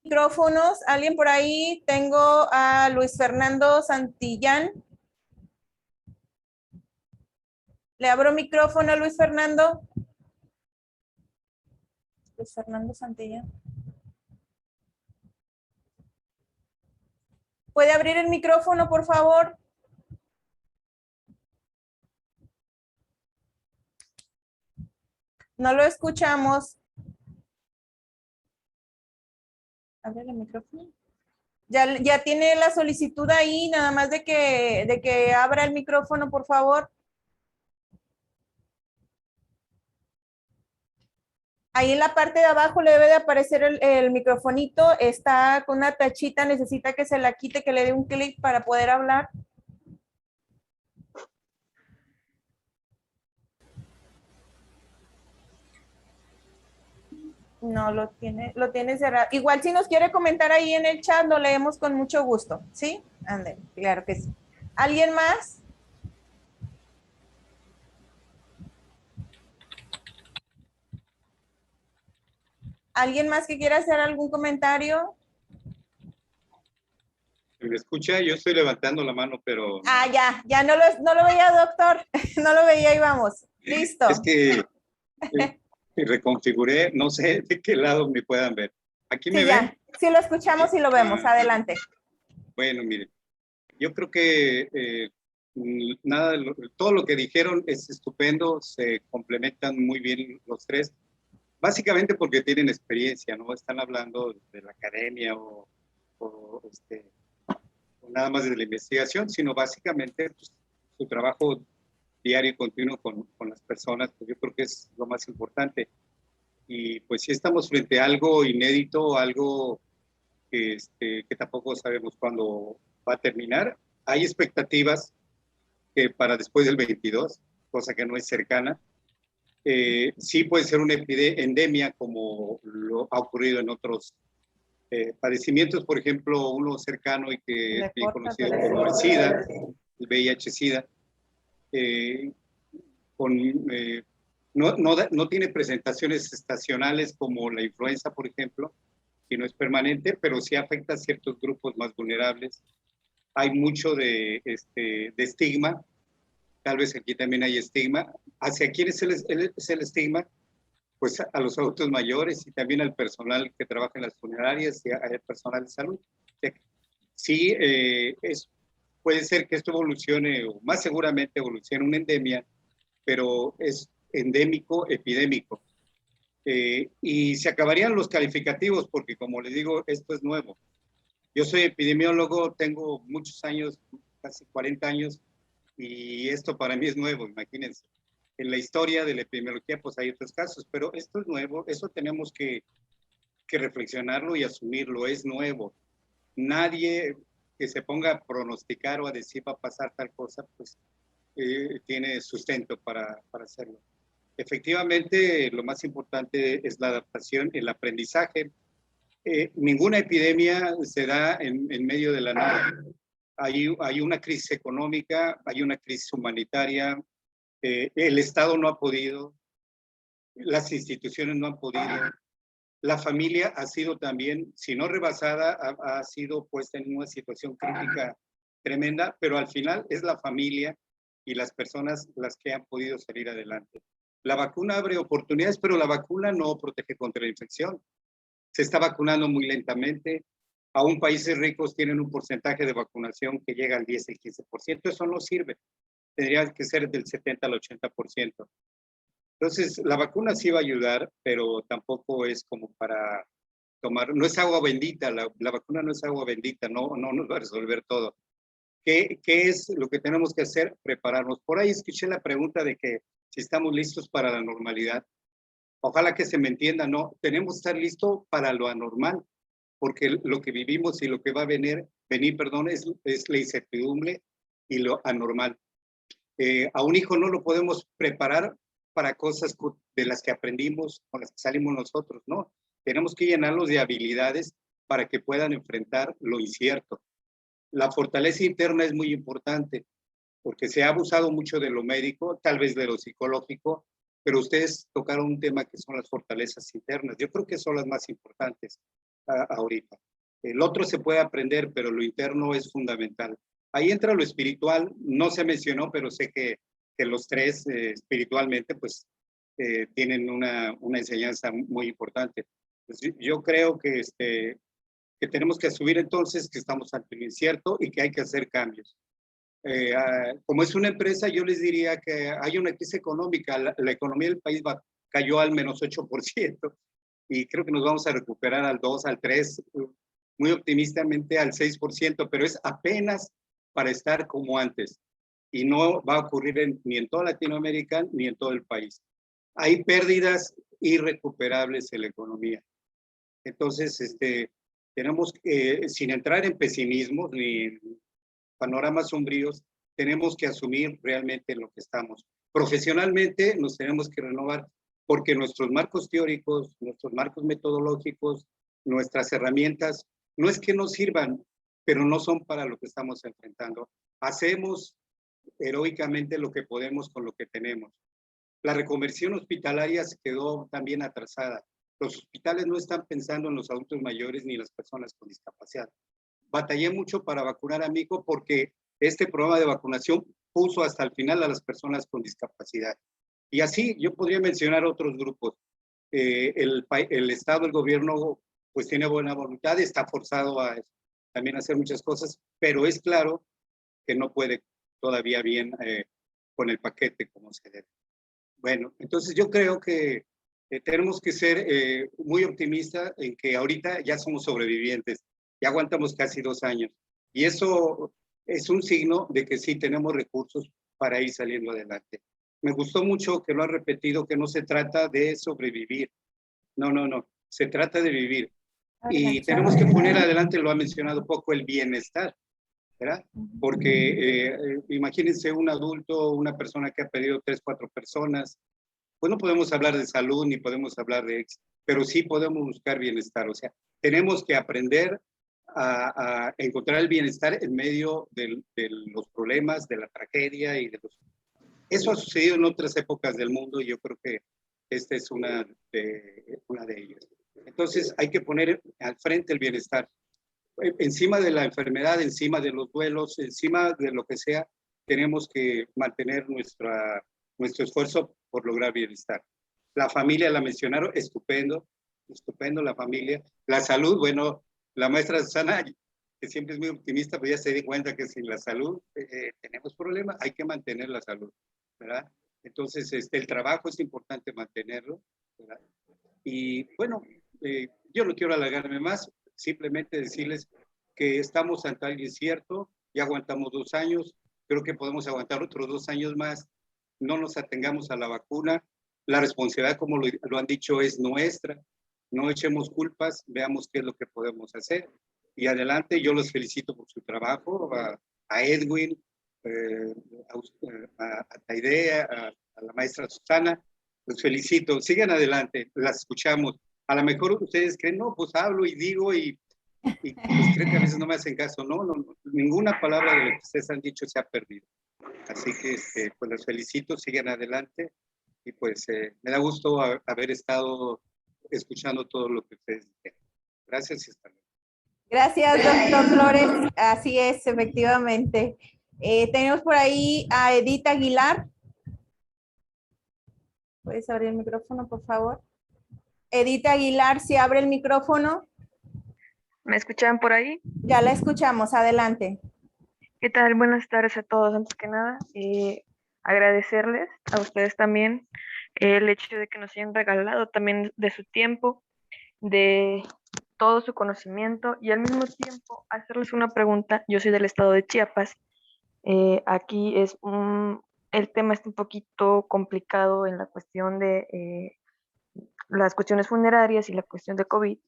Micrófonos, alguien por ahí. Tengo a Luis Fernando Santillán. Le abro micrófono a Luis Fernando. Luis Fernando Santillán. ¿Puede abrir el micrófono, por favor? No lo escuchamos. Abre el micrófono. Ya tiene la solicitud ahí, nada más de que abra el micrófono, por favor. Ahí en la parte de abajo le debe de aparecer el microfonito, está con una tachita, necesita que se la quite, que le dé un clic para poder hablar. No, lo tiene cerrado. Igual si nos quiere comentar ahí en el chat, lo leemos con mucho gusto, ¿sí? Ande, claro que sí. ¿Alguien más? ¿Alguien más que quiera hacer algún comentario? ¿Me escucha? Yo estoy levantando la mano, pero... Ah, ya no lo veía, doctor. No lo veía y vamos. Listo. Es que reconfiguré, no sé de qué lado me puedan ver. ¿Aquí me ven? Sí, lo escuchamos y lo vemos. Adelante. Bueno, miren, yo creo que todo lo que dijeron es estupendo, se complementan muy bien los tres, básicamente porque tienen experiencia, no están hablando de la academia o nada más de la investigación, sino básicamente pues, su trabajo diario y continuo con las personas, pues yo creo que es lo más importante. Y pues sí estamos frente a algo inédito, algo que tampoco sabemos cuándo va a terminar. Hay expectativas que para después del 22, cosa que no es cercana. Sí puede ser una endemia como lo ha ocurrido en otros padecimientos, por ejemplo, uno cercano y que es bien conocido como el SIDA, el VIH-SIDA, no tiene presentaciones estacionales como la influenza, por ejemplo, y no es permanente, pero sí afecta a ciertos grupos más vulnerables. Hay mucho de estigma, tal vez aquí también hay estigma. ¿Hacia quién es el estigma? Pues a los adultos mayores y también al personal que trabaja en las funerarias y al personal de salud. Sí, puede ser que esto evolucione, o más seguramente evolucione una endemia, pero es endémico, epidémico. Y se acabarían los calificativos porque, como les digo, esto es nuevo. Yo soy epidemiólogo, tengo muchos años, casi 40 años, y esto para mí es nuevo, imagínense. En la historia de la epidemiología, pues hay otros casos, pero esto es nuevo, eso tenemos que reflexionarlo y asumirlo, es nuevo. Nadie que se ponga a pronosticar o a decir va a pasar tal cosa, pues tiene sustento para hacerlo. Efectivamente, lo más importante es la adaptación, el aprendizaje. Ninguna epidemia se da en medio de la nada. Hay una crisis económica, hay una crisis humanitaria, el Estado no ha podido, las instituciones no han podido, la familia ha sido también, si no rebasada, ha sido puesta en una situación crítica tremenda, pero al final es la familia y las personas las que han podido salir adelante. La vacuna abre oportunidades, pero la vacuna no protege contra la infección. Se está vacunando muy lentamente. Aún países ricos tienen un porcentaje de vacunación que llega al 10, el 15%. Eso no sirve. Tendría que ser del 70 al 80%. Entonces, la vacuna sí va a ayudar, pero tampoco es como para tomar, no es agua bendita, la vacuna no es agua bendita, no nos va a resolver todo. ¿Qué es lo que tenemos que hacer? Prepararnos. Por ahí escuché la pregunta de que si estamos listos para la normalidad. Ojalá que se me entienda, no, tenemos que estar listos para lo anormal, porque lo que vivimos y lo que va a venir, es la incertidumbre y lo anormal. A un hijo no lo podemos preparar para cosas de las que aprendimos, con las que salimos nosotros, ¿no? Tenemos que llenarlos de habilidades para que puedan enfrentar lo incierto. La fortaleza interna es muy importante, porque se ha abusado mucho de lo médico, tal vez de lo psicológico, pero ustedes tocaron un tema que son las fortalezas internas. Yo creo que son las más importantes ahorita. El otro se puede aprender, pero lo interno es fundamental. Ahí entra lo espiritual, no se mencionó, pero sé que los tres espiritualmente pues tienen una enseñanza muy importante. Pues yo creo que tenemos que asumir entonces que estamos ante lo incierto y que hay que hacer cambios. Como es una empresa, yo les diría que hay una crisis económica, la economía del país cayó al menos 8% y creo que nos vamos a recuperar al 2, al 3, muy optimistamente al 6%, pero es apenas para estar como antes y no va a ocurrir ni en toda Latinoamérica ni en todo el país. Hay pérdidas irrecuperables en la economía. Entonces, tenemos que, sin entrar en pesimismo ni panoramas sombríos, tenemos que asumir realmente lo que estamos. Profesionalmente nos tenemos que renovar porque nuestros marcos teóricos, nuestros marcos metodológicos, nuestras herramientas, no es que no sirvan, pero no son para lo que estamos enfrentando. Hacemos heroicamente lo que podemos con lo que tenemos. La reconversión hospitalaria se quedó también atrasada. Los hospitales no están pensando en los adultos mayores ni en las personas con discapacidad. Batallé mucho para vacunar a mi hijo porque este programa de vacunación puso hasta el final a las personas con discapacidad. Y así yo podría mencionar otros grupos. El Estado, el gobierno, pues tiene buena voluntad, está forzado a también hacer muchas cosas, pero es claro que no puede todavía bien con el paquete como se debe. Bueno, entonces yo creo que tenemos que ser muy optimistas en que ahorita ya somos sobrevivientes, ya aguantamos casi 2 años y eso es un signo de que sí tenemos recursos para ir saliendo adelante. Me gustó mucho que lo ha repetido, que no se trata de sobrevivir. No, no, no. Se trata de vivir. Y tenemos que poner adelante, lo ha mencionado poco, el bienestar, ¿verdad? Porque imagínense un adulto, una persona que ha perdido 3, 4 personas, pues no podemos hablar de salud ni podemos hablar de éxito, pero sí podemos buscar bienestar. O sea, tenemos que aprender a encontrar el bienestar en medio de los problemas, de la tragedia y de los... Eso ha sucedido en otras épocas del mundo y yo creo que esta es una de ellas. Entonces hay que poner al frente el bienestar. Encima de la enfermedad, encima de los duelos, encima de lo que sea, tenemos que mantener nuestro esfuerzo por lograr bienestar. La familia la mencionaron, estupendo, estupendo la familia. La salud, bueno, la maestra Susana, que siempre es muy optimista, pues ya se dio cuenta que sin la salud tenemos problemas, hay que mantener la salud, ¿verdad? Entonces, el trabajo es importante mantenerlo, ¿verdad? Y bueno, yo no quiero alargarme más, simplemente decirles que estamos ante algo incierto, ya aguantamos 2 años, creo que podemos aguantar otros 2 años más, no nos atengamos a la vacuna, la responsabilidad, como lo han dicho, es nuestra, no echemos culpas, veamos qué es lo que podemos hacer. Y adelante, yo los felicito por su trabajo, a Edwin, a Taide, a la maestra Susana, los felicito, sigan adelante, las escuchamos. A lo mejor ustedes creen, no, pues hablo y digo y pues creen que a veces no me hacen caso. No, no, no, ninguna palabra de lo que ustedes han dicho se ha perdido. Así que pues los felicito, sigan adelante y pues me da gusto haber estado escuchando todo lo que ustedes dijeron. Gracias y hasta luego. Gracias, doctor Flores. Así es, efectivamente. Tenemos por ahí a Edith Aguilar. ¿Puedes abrir el micrófono, por favor? Edith Aguilar, si abre el micrófono. ¿Me escuchan por ahí? Ya la escuchamos, adelante. ¿Qué tal? Buenas tardes a todos. Antes que nada, agradecerles a ustedes también el hecho de que nos hayan regalado también de su tiempo, de todo su conocimiento y al mismo tiempo hacerles una pregunta. Yo soy del estado de Chiapas. Aquí el tema está un poquito complicado en la cuestión de las cuestiones funerarias y la cuestión de COVID.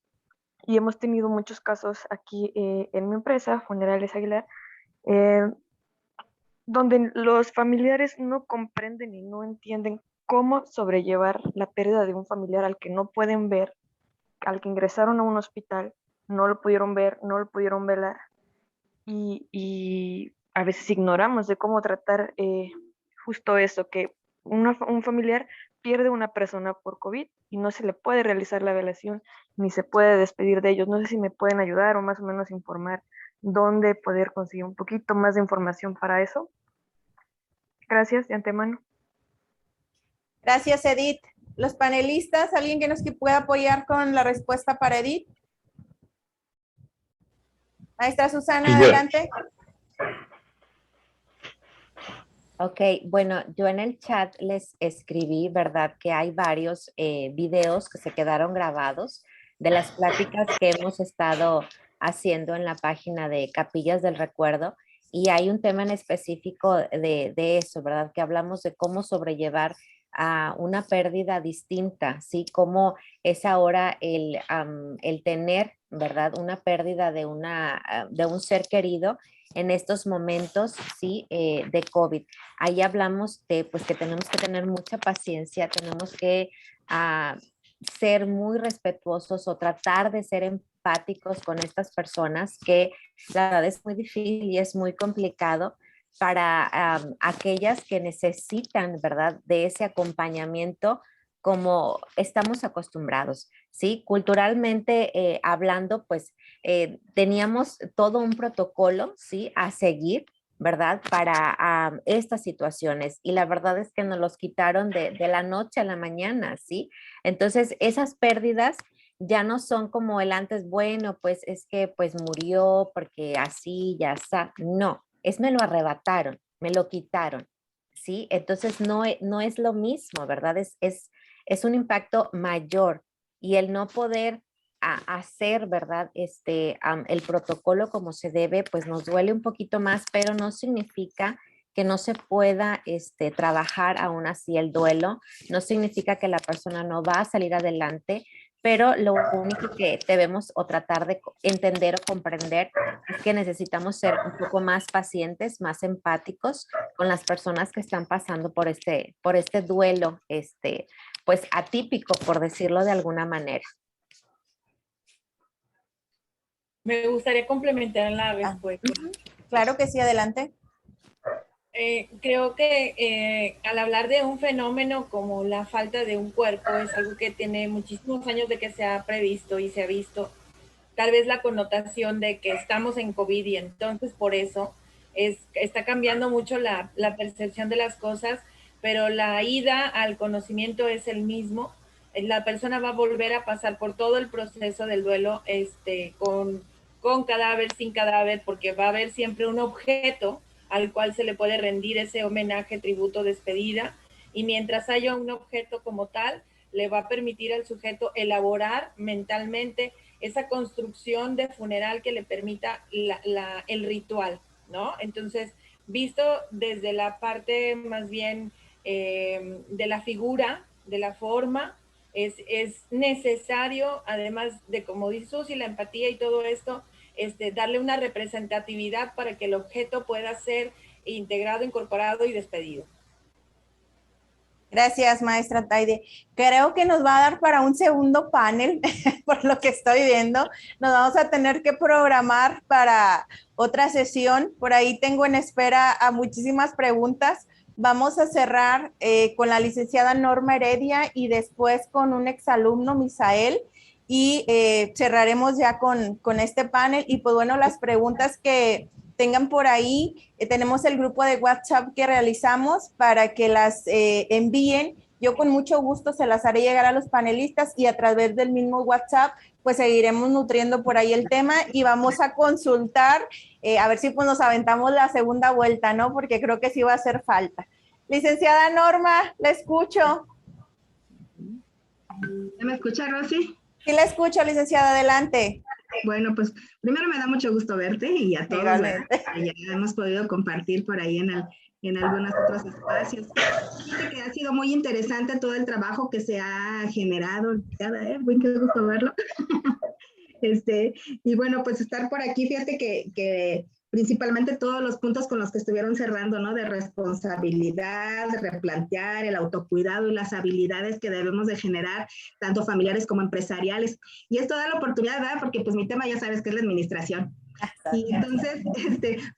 Y hemos tenido muchos casos aquí en mi empresa, Funerales Aguilar, donde los familiares no comprenden y no entienden cómo sobrellevar la pérdida de un familiar al que no pueden ver, al que ingresaron a un hospital, no lo pudieron ver, no lo pudieron velar, y a veces ignoramos de cómo tratar justo eso, que un familiar pierde una persona por COVID y no se le puede realizar la velación ni se puede despedir de ellos. No sé si me pueden ayudar o más o menos informar dónde poder conseguir un poquito más de información para eso. Gracias de antemano. Gracias, Edith. Los panelistas, ¿alguien que nos pueda apoyar con la respuesta para Edith? Maestra Susana, adelante. Ok, bueno, yo en el chat les escribí, ¿verdad? Que hay varios videos que se quedaron grabados de las pláticas que hemos estado haciendo en la página de Capillas del Recuerdo y hay un tema en específico de eso, ¿verdad? Que hablamos de cómo sobrellevar a una pérdida distinta, ¿sí? Cómo es ahora el tener, ¿verdad? Una pérdida de un ser querido en estos momentos, sí, de COVID. Ahí hablamos de, pues, que tenemos que tener mucha paciencia, tenemos que ser muy respetuosos o tratar de ser empáticos con estas personas, que la verdad es muy difícil y es muy complicado para aquellas que necesitan, ¿verdad?, de ese acompañamiento como estamos acostumbrados, ¿sí? Culturalmente hablando, pues teníamos todo un protocolo, ¿sí?, a seguir, ¿verdad?, para estas situaciones. Y la verdad es que nos los quitaron de la noche a la mañana, ¿sí? Entonces, esas pérdidas ya no son como el antes, bueno, pues es que pues murió porque así, ya está. No, me lo arrebataron, me lo quitaron, ¿sí? Entonces, no es lo mismo, ¿verdad? Es un impacto mayor y el no poder hacer, ¿verdad? El protocolo como se debe, pues nos duele un poquito más, pero no significa que no se pueda trabajar aún así el duelo. No significa que la persona no va a salir adelante, pero lo único que debemos o tratar de entender o comprender es que necesitamos ser un poco más pacientes, más empáticos con las personas que están pasando por este duelo, pues atípico, por decirlo de alguna manera. Me gustaría complementar la respuesta. Claro que sí, adelante. Creo que al hablar de un fenómeno como la falta de un cuerpo es algo que tiene muchísimos años de que se ha previsto y se ha visto. Tal vez la connotación de que estamos en COVID y entonces por eso está cambiando mucho la percepción de las cosas, pero la ida al conocimiento es el mismo. La persona va a volver a pasar por todo el proceso del duelo con cadáver, sin cadáver, porque va a haber siempre un objeto al cual se le puede rendir ese homenaje, tributo, despedida, y mientras haya un objeto como tal, le va a permitir al sujeto elaborar mentalmente esa construcción de funeral que le permita el ritual, ¿no? Entonces, visto desde la parte más bien de la figura, de la forma, es necesario, además de, como dice Susi, la empatía y todo esto, darle una representatividad para que el objeto pueda ser integrado, incorporado y despedido. Gracias, maestra Taide. Creo que nos va a dar para un segundo panel, por lo que estoy viendo. Nos vamos a tener que programar para otra sesión. Por ahí tengo en espera a muchísimas preguntas. Vamos a cerrar con la licenciada Norma Heredia y después con un exalumno, Misael, y cerraremos ya con este panel. Y pues bueno, las preguntas que tengan por ahí, tenemos el grupo de WhatsApp que realizamos para que las envíen. Yo con mucho gusto se las haré llegar a los panelistas y a través del mismo WhatsApp pues seguiremos nutriendo por ahí el tema y vamos a consultar, a ver si pues nos aventamos la segunda vuelta, ¿no? Porque creo que sí va a hacer falta. Licenciada Norma, la escucho. ¿Me escucha, Rosy? Sí la escucho, licenciada, adelante. Bueno, pues primero me da mucho gusto verte y a todos ya hemos podido compartir por ahí en algunos otros espacios. Fíjate que ha sido muy interesante todo el trabajo que se ha generado. Muy qué gusto verlo. Y bueno, pues estar por aquí, fíjate que principalmente todos los puntos con los que estuvieron cerrando, ¿no? De responsabilidad, de replantear el autocuidado y las habilidades que debemos de generar, tanto familiares como empresariales. Y esto da la oportunidad, ¿verdad? Porque pues mi tema ya sabes que es la administración. Y entonces,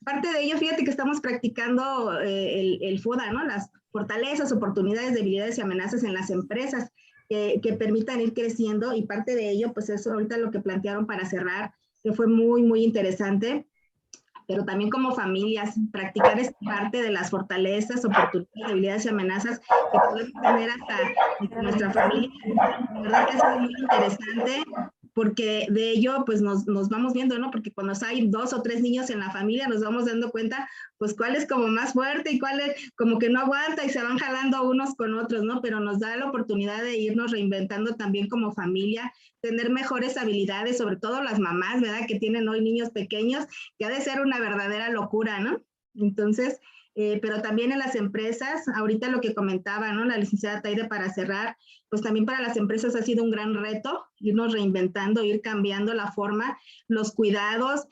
parte de ello, fíjate que estamos practicando el FODA, ¿no? Las fortalezas, oportunidades, debilidades y amenazas en las empresas que permitan ir creciendo, y parte de ello, pues eso ahorita lo que plantearon para cerrar, que fue muy, muy interesante. Pero también como familias, practicar es parte de las fortalezas, oportunidades, habilidades y amenazas que podemos tener hasta en nuestra familia. La verdad que ha sido muy interesante, porque de ello pues nos vamos viendo, ¿no? Porque cuando hay 2 o 3 niños en la familia nos vamos dando cuenta pues cuál es como más fuerte y cuál es como que no aguanta y se van jalando unos con otros, ¿no? Pero nos da la oportunidad de irnos reinventando también como familia, tener mejores habilidades, sobre todo las mamás, ¿verdad? Que tienen hoy niños pequeños, que ha de ser una verdadera locura, ¿no? Entonces, pero también en las empresas, ahorita lo que comentaba, ¿no? La licenciada Taide para cerrar, pues también para las empresas ha sido un gran reto irnos reinventando, ir cambiando la forma, los cuidados,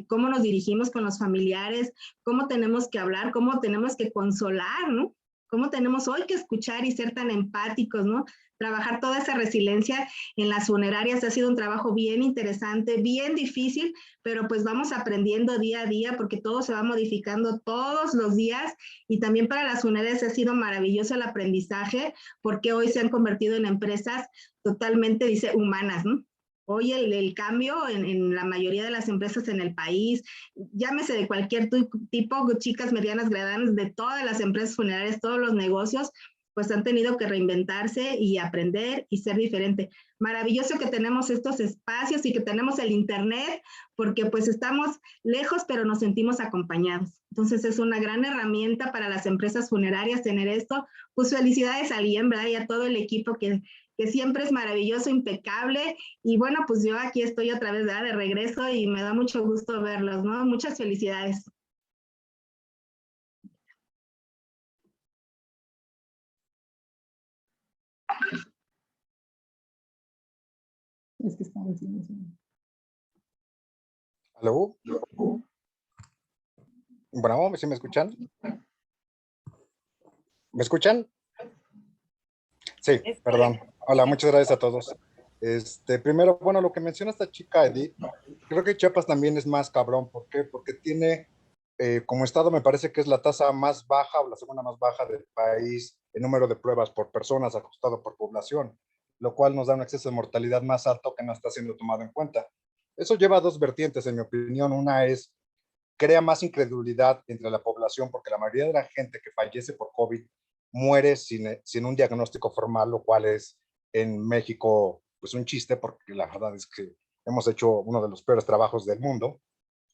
cómo nos dirigimos con los familiares, cómo tenemos que hablar, cómo tenemos que consolar, ¿no? Cómo tenemos hoy que escuchar y ser tan empáticos, ¿no? Trabajar toda esa resiliencia en las funerarias ha sido un trabajo bien interesante, bien difícil, pero pues vamos aprendiendo día a día porque todo se va modificando todos los días, y también para las funerarias ha sido maravilloso el aprendizaje porque hoy se han convertido en empresas totalmente, dice, humanas, ¿no? Hoy el cambio en la mayoría de las empresas en el país, llámese de cualquier tipo, chicas, medianas, grandes, de todas las empresas funerarias, todos los negocios, pues han tenido que reinventarse y aprender y ser diferente. Maravilloso que tenemos estos espacios y que tenemos el internet, porque pues estamos lejos, pero nos sentimos acompañados. Entonces es una gran herramienta para las empresas funerarias tener esto. Pues felicidades a Lien, ¿verdad? Y a todo el equipo que siempre es maravilloso, impecable. Y bueno, pues yo aquí estoy otra vez, ¿verdad? De regreso, y me da mucho gusto verlos, ¿no? Muchas felicidades. Es que estaba en silencio. ¿Aló? Bueno, ¿sí me escuchan? ¿Me escuchan? Sí, perdón. Hola, muchas gracias a todos. Primero, bueno, lo que menciona esta chica Edith, creo que Chiapas también es más cabrón. ¿Por qué? Porque tiene, como estado, me parece que es la tasa más baja o la segunda más baja del país en número de pruebas por personas ajustado por población, lo cual nos da un exceso de mortalidad más alto que no está siendo tomado en cuenta. Eso lleva a dos vertientes, en mi opinión. Una es, crea más incredulidad entre la población porque la mayoría de la gente que fallece por COVID muere sin un diagnóstico formal, lo cual es en México pues un chiste, porque la verdad es que hemos hecho uno de los peores trabajos del mundo.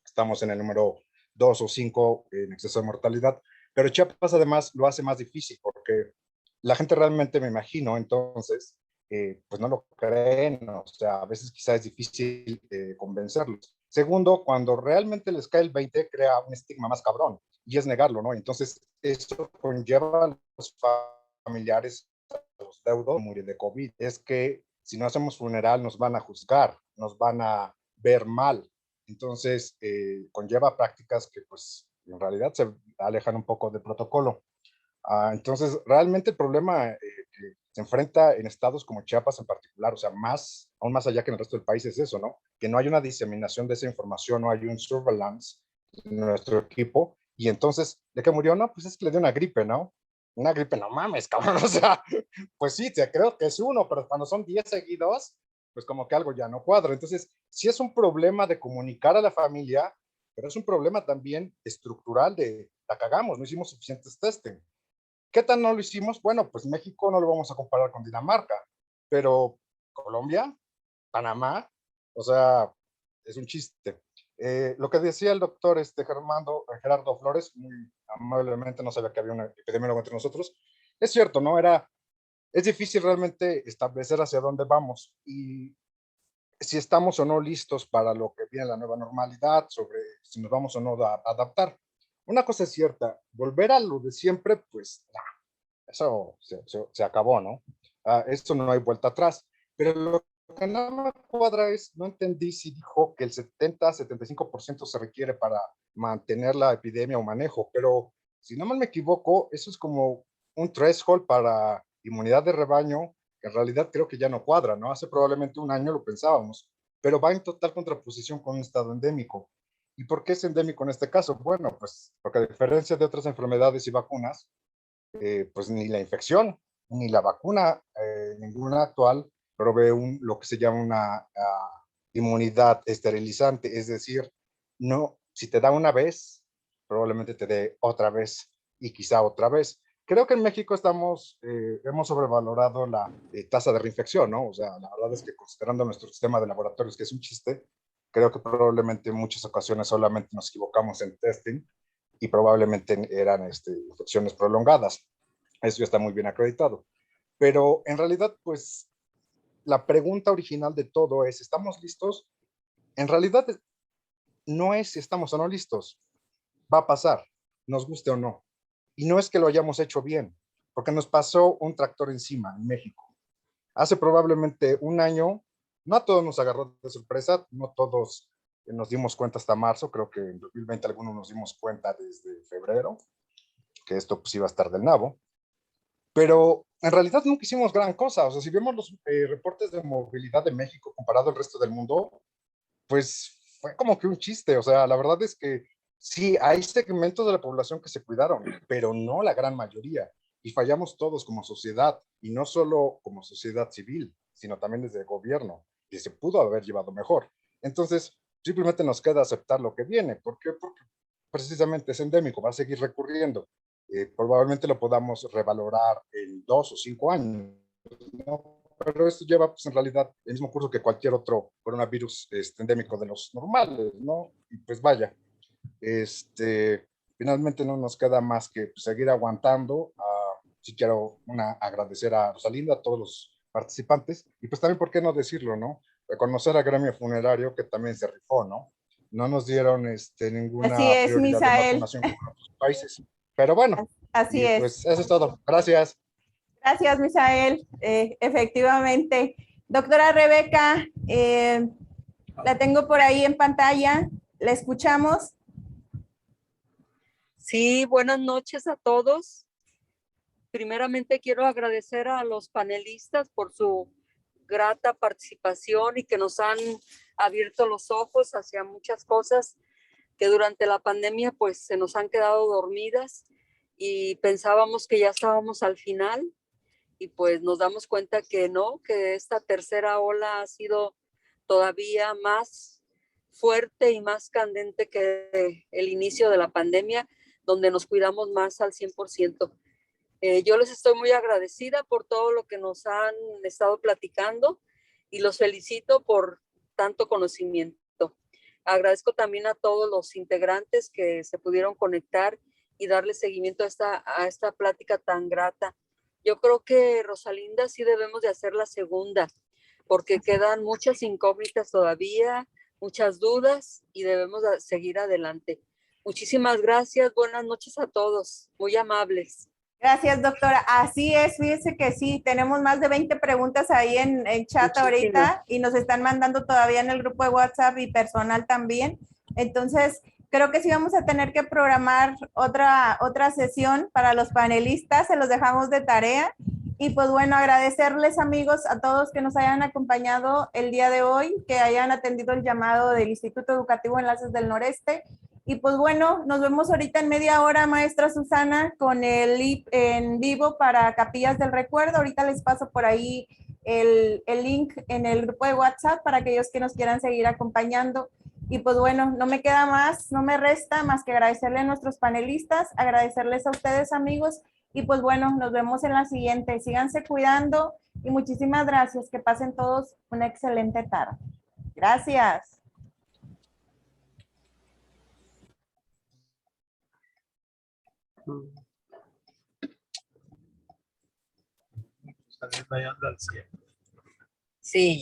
Estamos en el número 2 o 5 en exceso de mortalidad, pero Chiapas además lo hace más difícil porque la gente realmente, me imagino, entonces, pues no lo creen, o sea, a veces quizá es difícil convencerlos. Segundo, cuando realmente les cae el 20, crea un estigma más cabrón, y es negarlo, ¿no? Entonces, eso conlleva a los familiares, a los deudos, morir de COVID. Es que si no hacemos funeral, nos van a juzgar, nos van a ver mal. Entonces, conlleva prácticas que, pues, en realidad se alejan un poco del protocolo. Entonces, realmente el problema que se enfrenta en estados como Chiapas en particular, o sea, aún más allá que en el resto del país, es eso, ¿no? Que no hay una diseminación de esa información, no hay un surveillance en nuestro equipo, y entonces, ¿de qué murió? No, pues es que le dio una gripe, ¿no? Una gripe, no mames, cabrón, o sea, pues sí, te creo que es uno, pero cuando son 10 seguidos, pues como que algo ya no cuadra. Entonces, sí es un problema de comunicar a la familia, pero es un problema también estructural de, la cagamos, no hicimos suficientes testing. ¿Qué tal no lo hicimos? Bueno, pues México no lo vamos a comparar con Dinamarca, pero Colombia, Panamá, o sea, es un chiste. Lo que decía el doctor Gerardo Flores, muy amablemente, no sabía que había un epidemiólogo entre nosotros, es cierto, ¿no? Es difícil realmente establecer hacia dónde vamos y si estamos o no listos para lo que viene la nueva normalidad, sobre si nos vamos o no a adaptar. Una cosa es cierta, volver a lo de siempre, pues eso se acabó, ¿no? Esto no hay vuelta atrás. Pero lo que no me cuadra es, no entendí si dijo que el 70-75% se requiere para mantener la epidemia o manejo, pero si no mal me equivoco, eso es como un threshold para inmunidad de rebaño, que en realidad creo que ya no cuadra, ¿no? Hace probablemente un año lo pensábamos, pero va en total contraposición con un estado endémico. ¿Y por qué es endémico en este caso? Bueno, pues porque a diferencia de otras enfermedades y vacunas, pues ni la infección ni la vacuna, ninguna actual, provee lo que se llama una inmunidad esterilizante, es decir, no, si te da una vez, probablemente te dé otra vez y quizá otra vez. Creo que en México hemos sobrevalorado la tasa de reinfección, ¿no? O sea, la verdad es que considerando nuestro sistema de laboratorios, que es un chiste, creo que probablemente en muchas ocasiones solamente nos equivocamos en testing y probablemente eran infecciones prolongadas. Eso ya está muy bien acreditado. Pero en realidad, pues, la pregunta original de todo es, ¿estamos listos? En realidad, no es si estamos o no listos. Va a pasar, nos guste o no. Y no es que lo hayamos hecho bien, porque nos pasó un tractor encima en México. Hace probablemente un año, no a todos nos agarró de sorpresa, no todos nos dimos cuenta hasta marzo, creo que en 2020 algunos nos dimos cuenta desde febrero, que esto pues iba a estar del nabo. Pero en realidad nunca hicimos gran cosa. O sea, si vemos los reportes de movilidad de México comparado al resto del mundo, pues fue como que un chiste. O sea, la verdad es que sí, hay segmentos de la población que se cuidaron, pero no la gran mayoría. Y fallamos todos como sociedad, y no solo como sociedad civil, sino también desde el gobierno, que se pudo haber llevado mejor. Entonces, simplemente nos queda aceptar lo que viene. ¿Por qué? Porque precisamente es endémico, va a seguir recurriendo. Probablemente lo podamos revalorar en 2 o 5 años, ¿no? Pero esto lleva, pues, en realidad, el mismo curso que cualquier otro coronavirus endémico de los normales, ¿no? Y pues vaya, finalmente no nos queda más que pues, seguir aguantando. Sí quiero agradecer a Rosalinda, a todos los participantes, y pues también, ¿por qué no decirlo, no? Reconocer al gremio funerario que también se rifó, ¿no? No nos dieron Así ninguna es, prioridad de Misael. vacunación como en otros países. Pero bueno, Así y es. pues eso es todo. Gracias. Gracias, Misael. Efectivamente, Doctora Rebeca, la tengo por ahí en pantalla. ¿La escuchamos? Sí, buenas noches a todos. Primeramente quiero agradecer a los panelistas por su grata participación y que nos han abierto los ojos hacia muchas cosas que durante la pandemia pues se nos han quedado dormidas y pensábamos que ya estábamos al final y pues nos damos cuenta que no, que esta tercera ola ha sido todavía más fuerte y más candente que el inicio de la pandemia, donde nos cuidamos más al 100%. Yo les estoy muy agradecida por todo lo que nos han estado platicando y los felicito por tanto conocimiento. Agradezco también a todos los integrantes que se pudieron conectar y darle seguimiento a esta plática tan grata. Yo creo que, Rosalinda, sí debemos de hacer la segunda, porque quedan muchas incógnitas todavía, muchas dudas y debemos seguir adelante. Muchísimas gracias, buenas noches a todos, muy amables. Gracias, doctora. Así es, fíjese que sí, tenemos más de 20 preguntas ahí en chat ahorita y nos están mandando todavía en el grupo de WhatsApp y personal también. Entonces, creo que sí vamos a tener que programar otra sesión para los panelistas, se los dejamos de tarea. Y pues bueno, agradecerles amigos a todos que nos hayan acompañado el día de hoy, que hayan atendido el llamado del Instituto Educativo Enlaces del Noreste. Y pues bueno, nos vemos ahorita en media hora, maestra Susana, con el en vivo para Capillas del Recuerdo. Ahorita les paso por ahí el link en el grupo de WhatsApp para aquellos que nos quieran seguir acompañando. Y pues bueno, no me queda más, no me resta más que agradecerle a nuestros panelistas, agradecerles a ustedes amigos. Y pues bueno, nos vemos en la siguiente. Síganse cuidando y muchísimas gracias. Que pasen todos una excelente tarde. Gracias. Sí.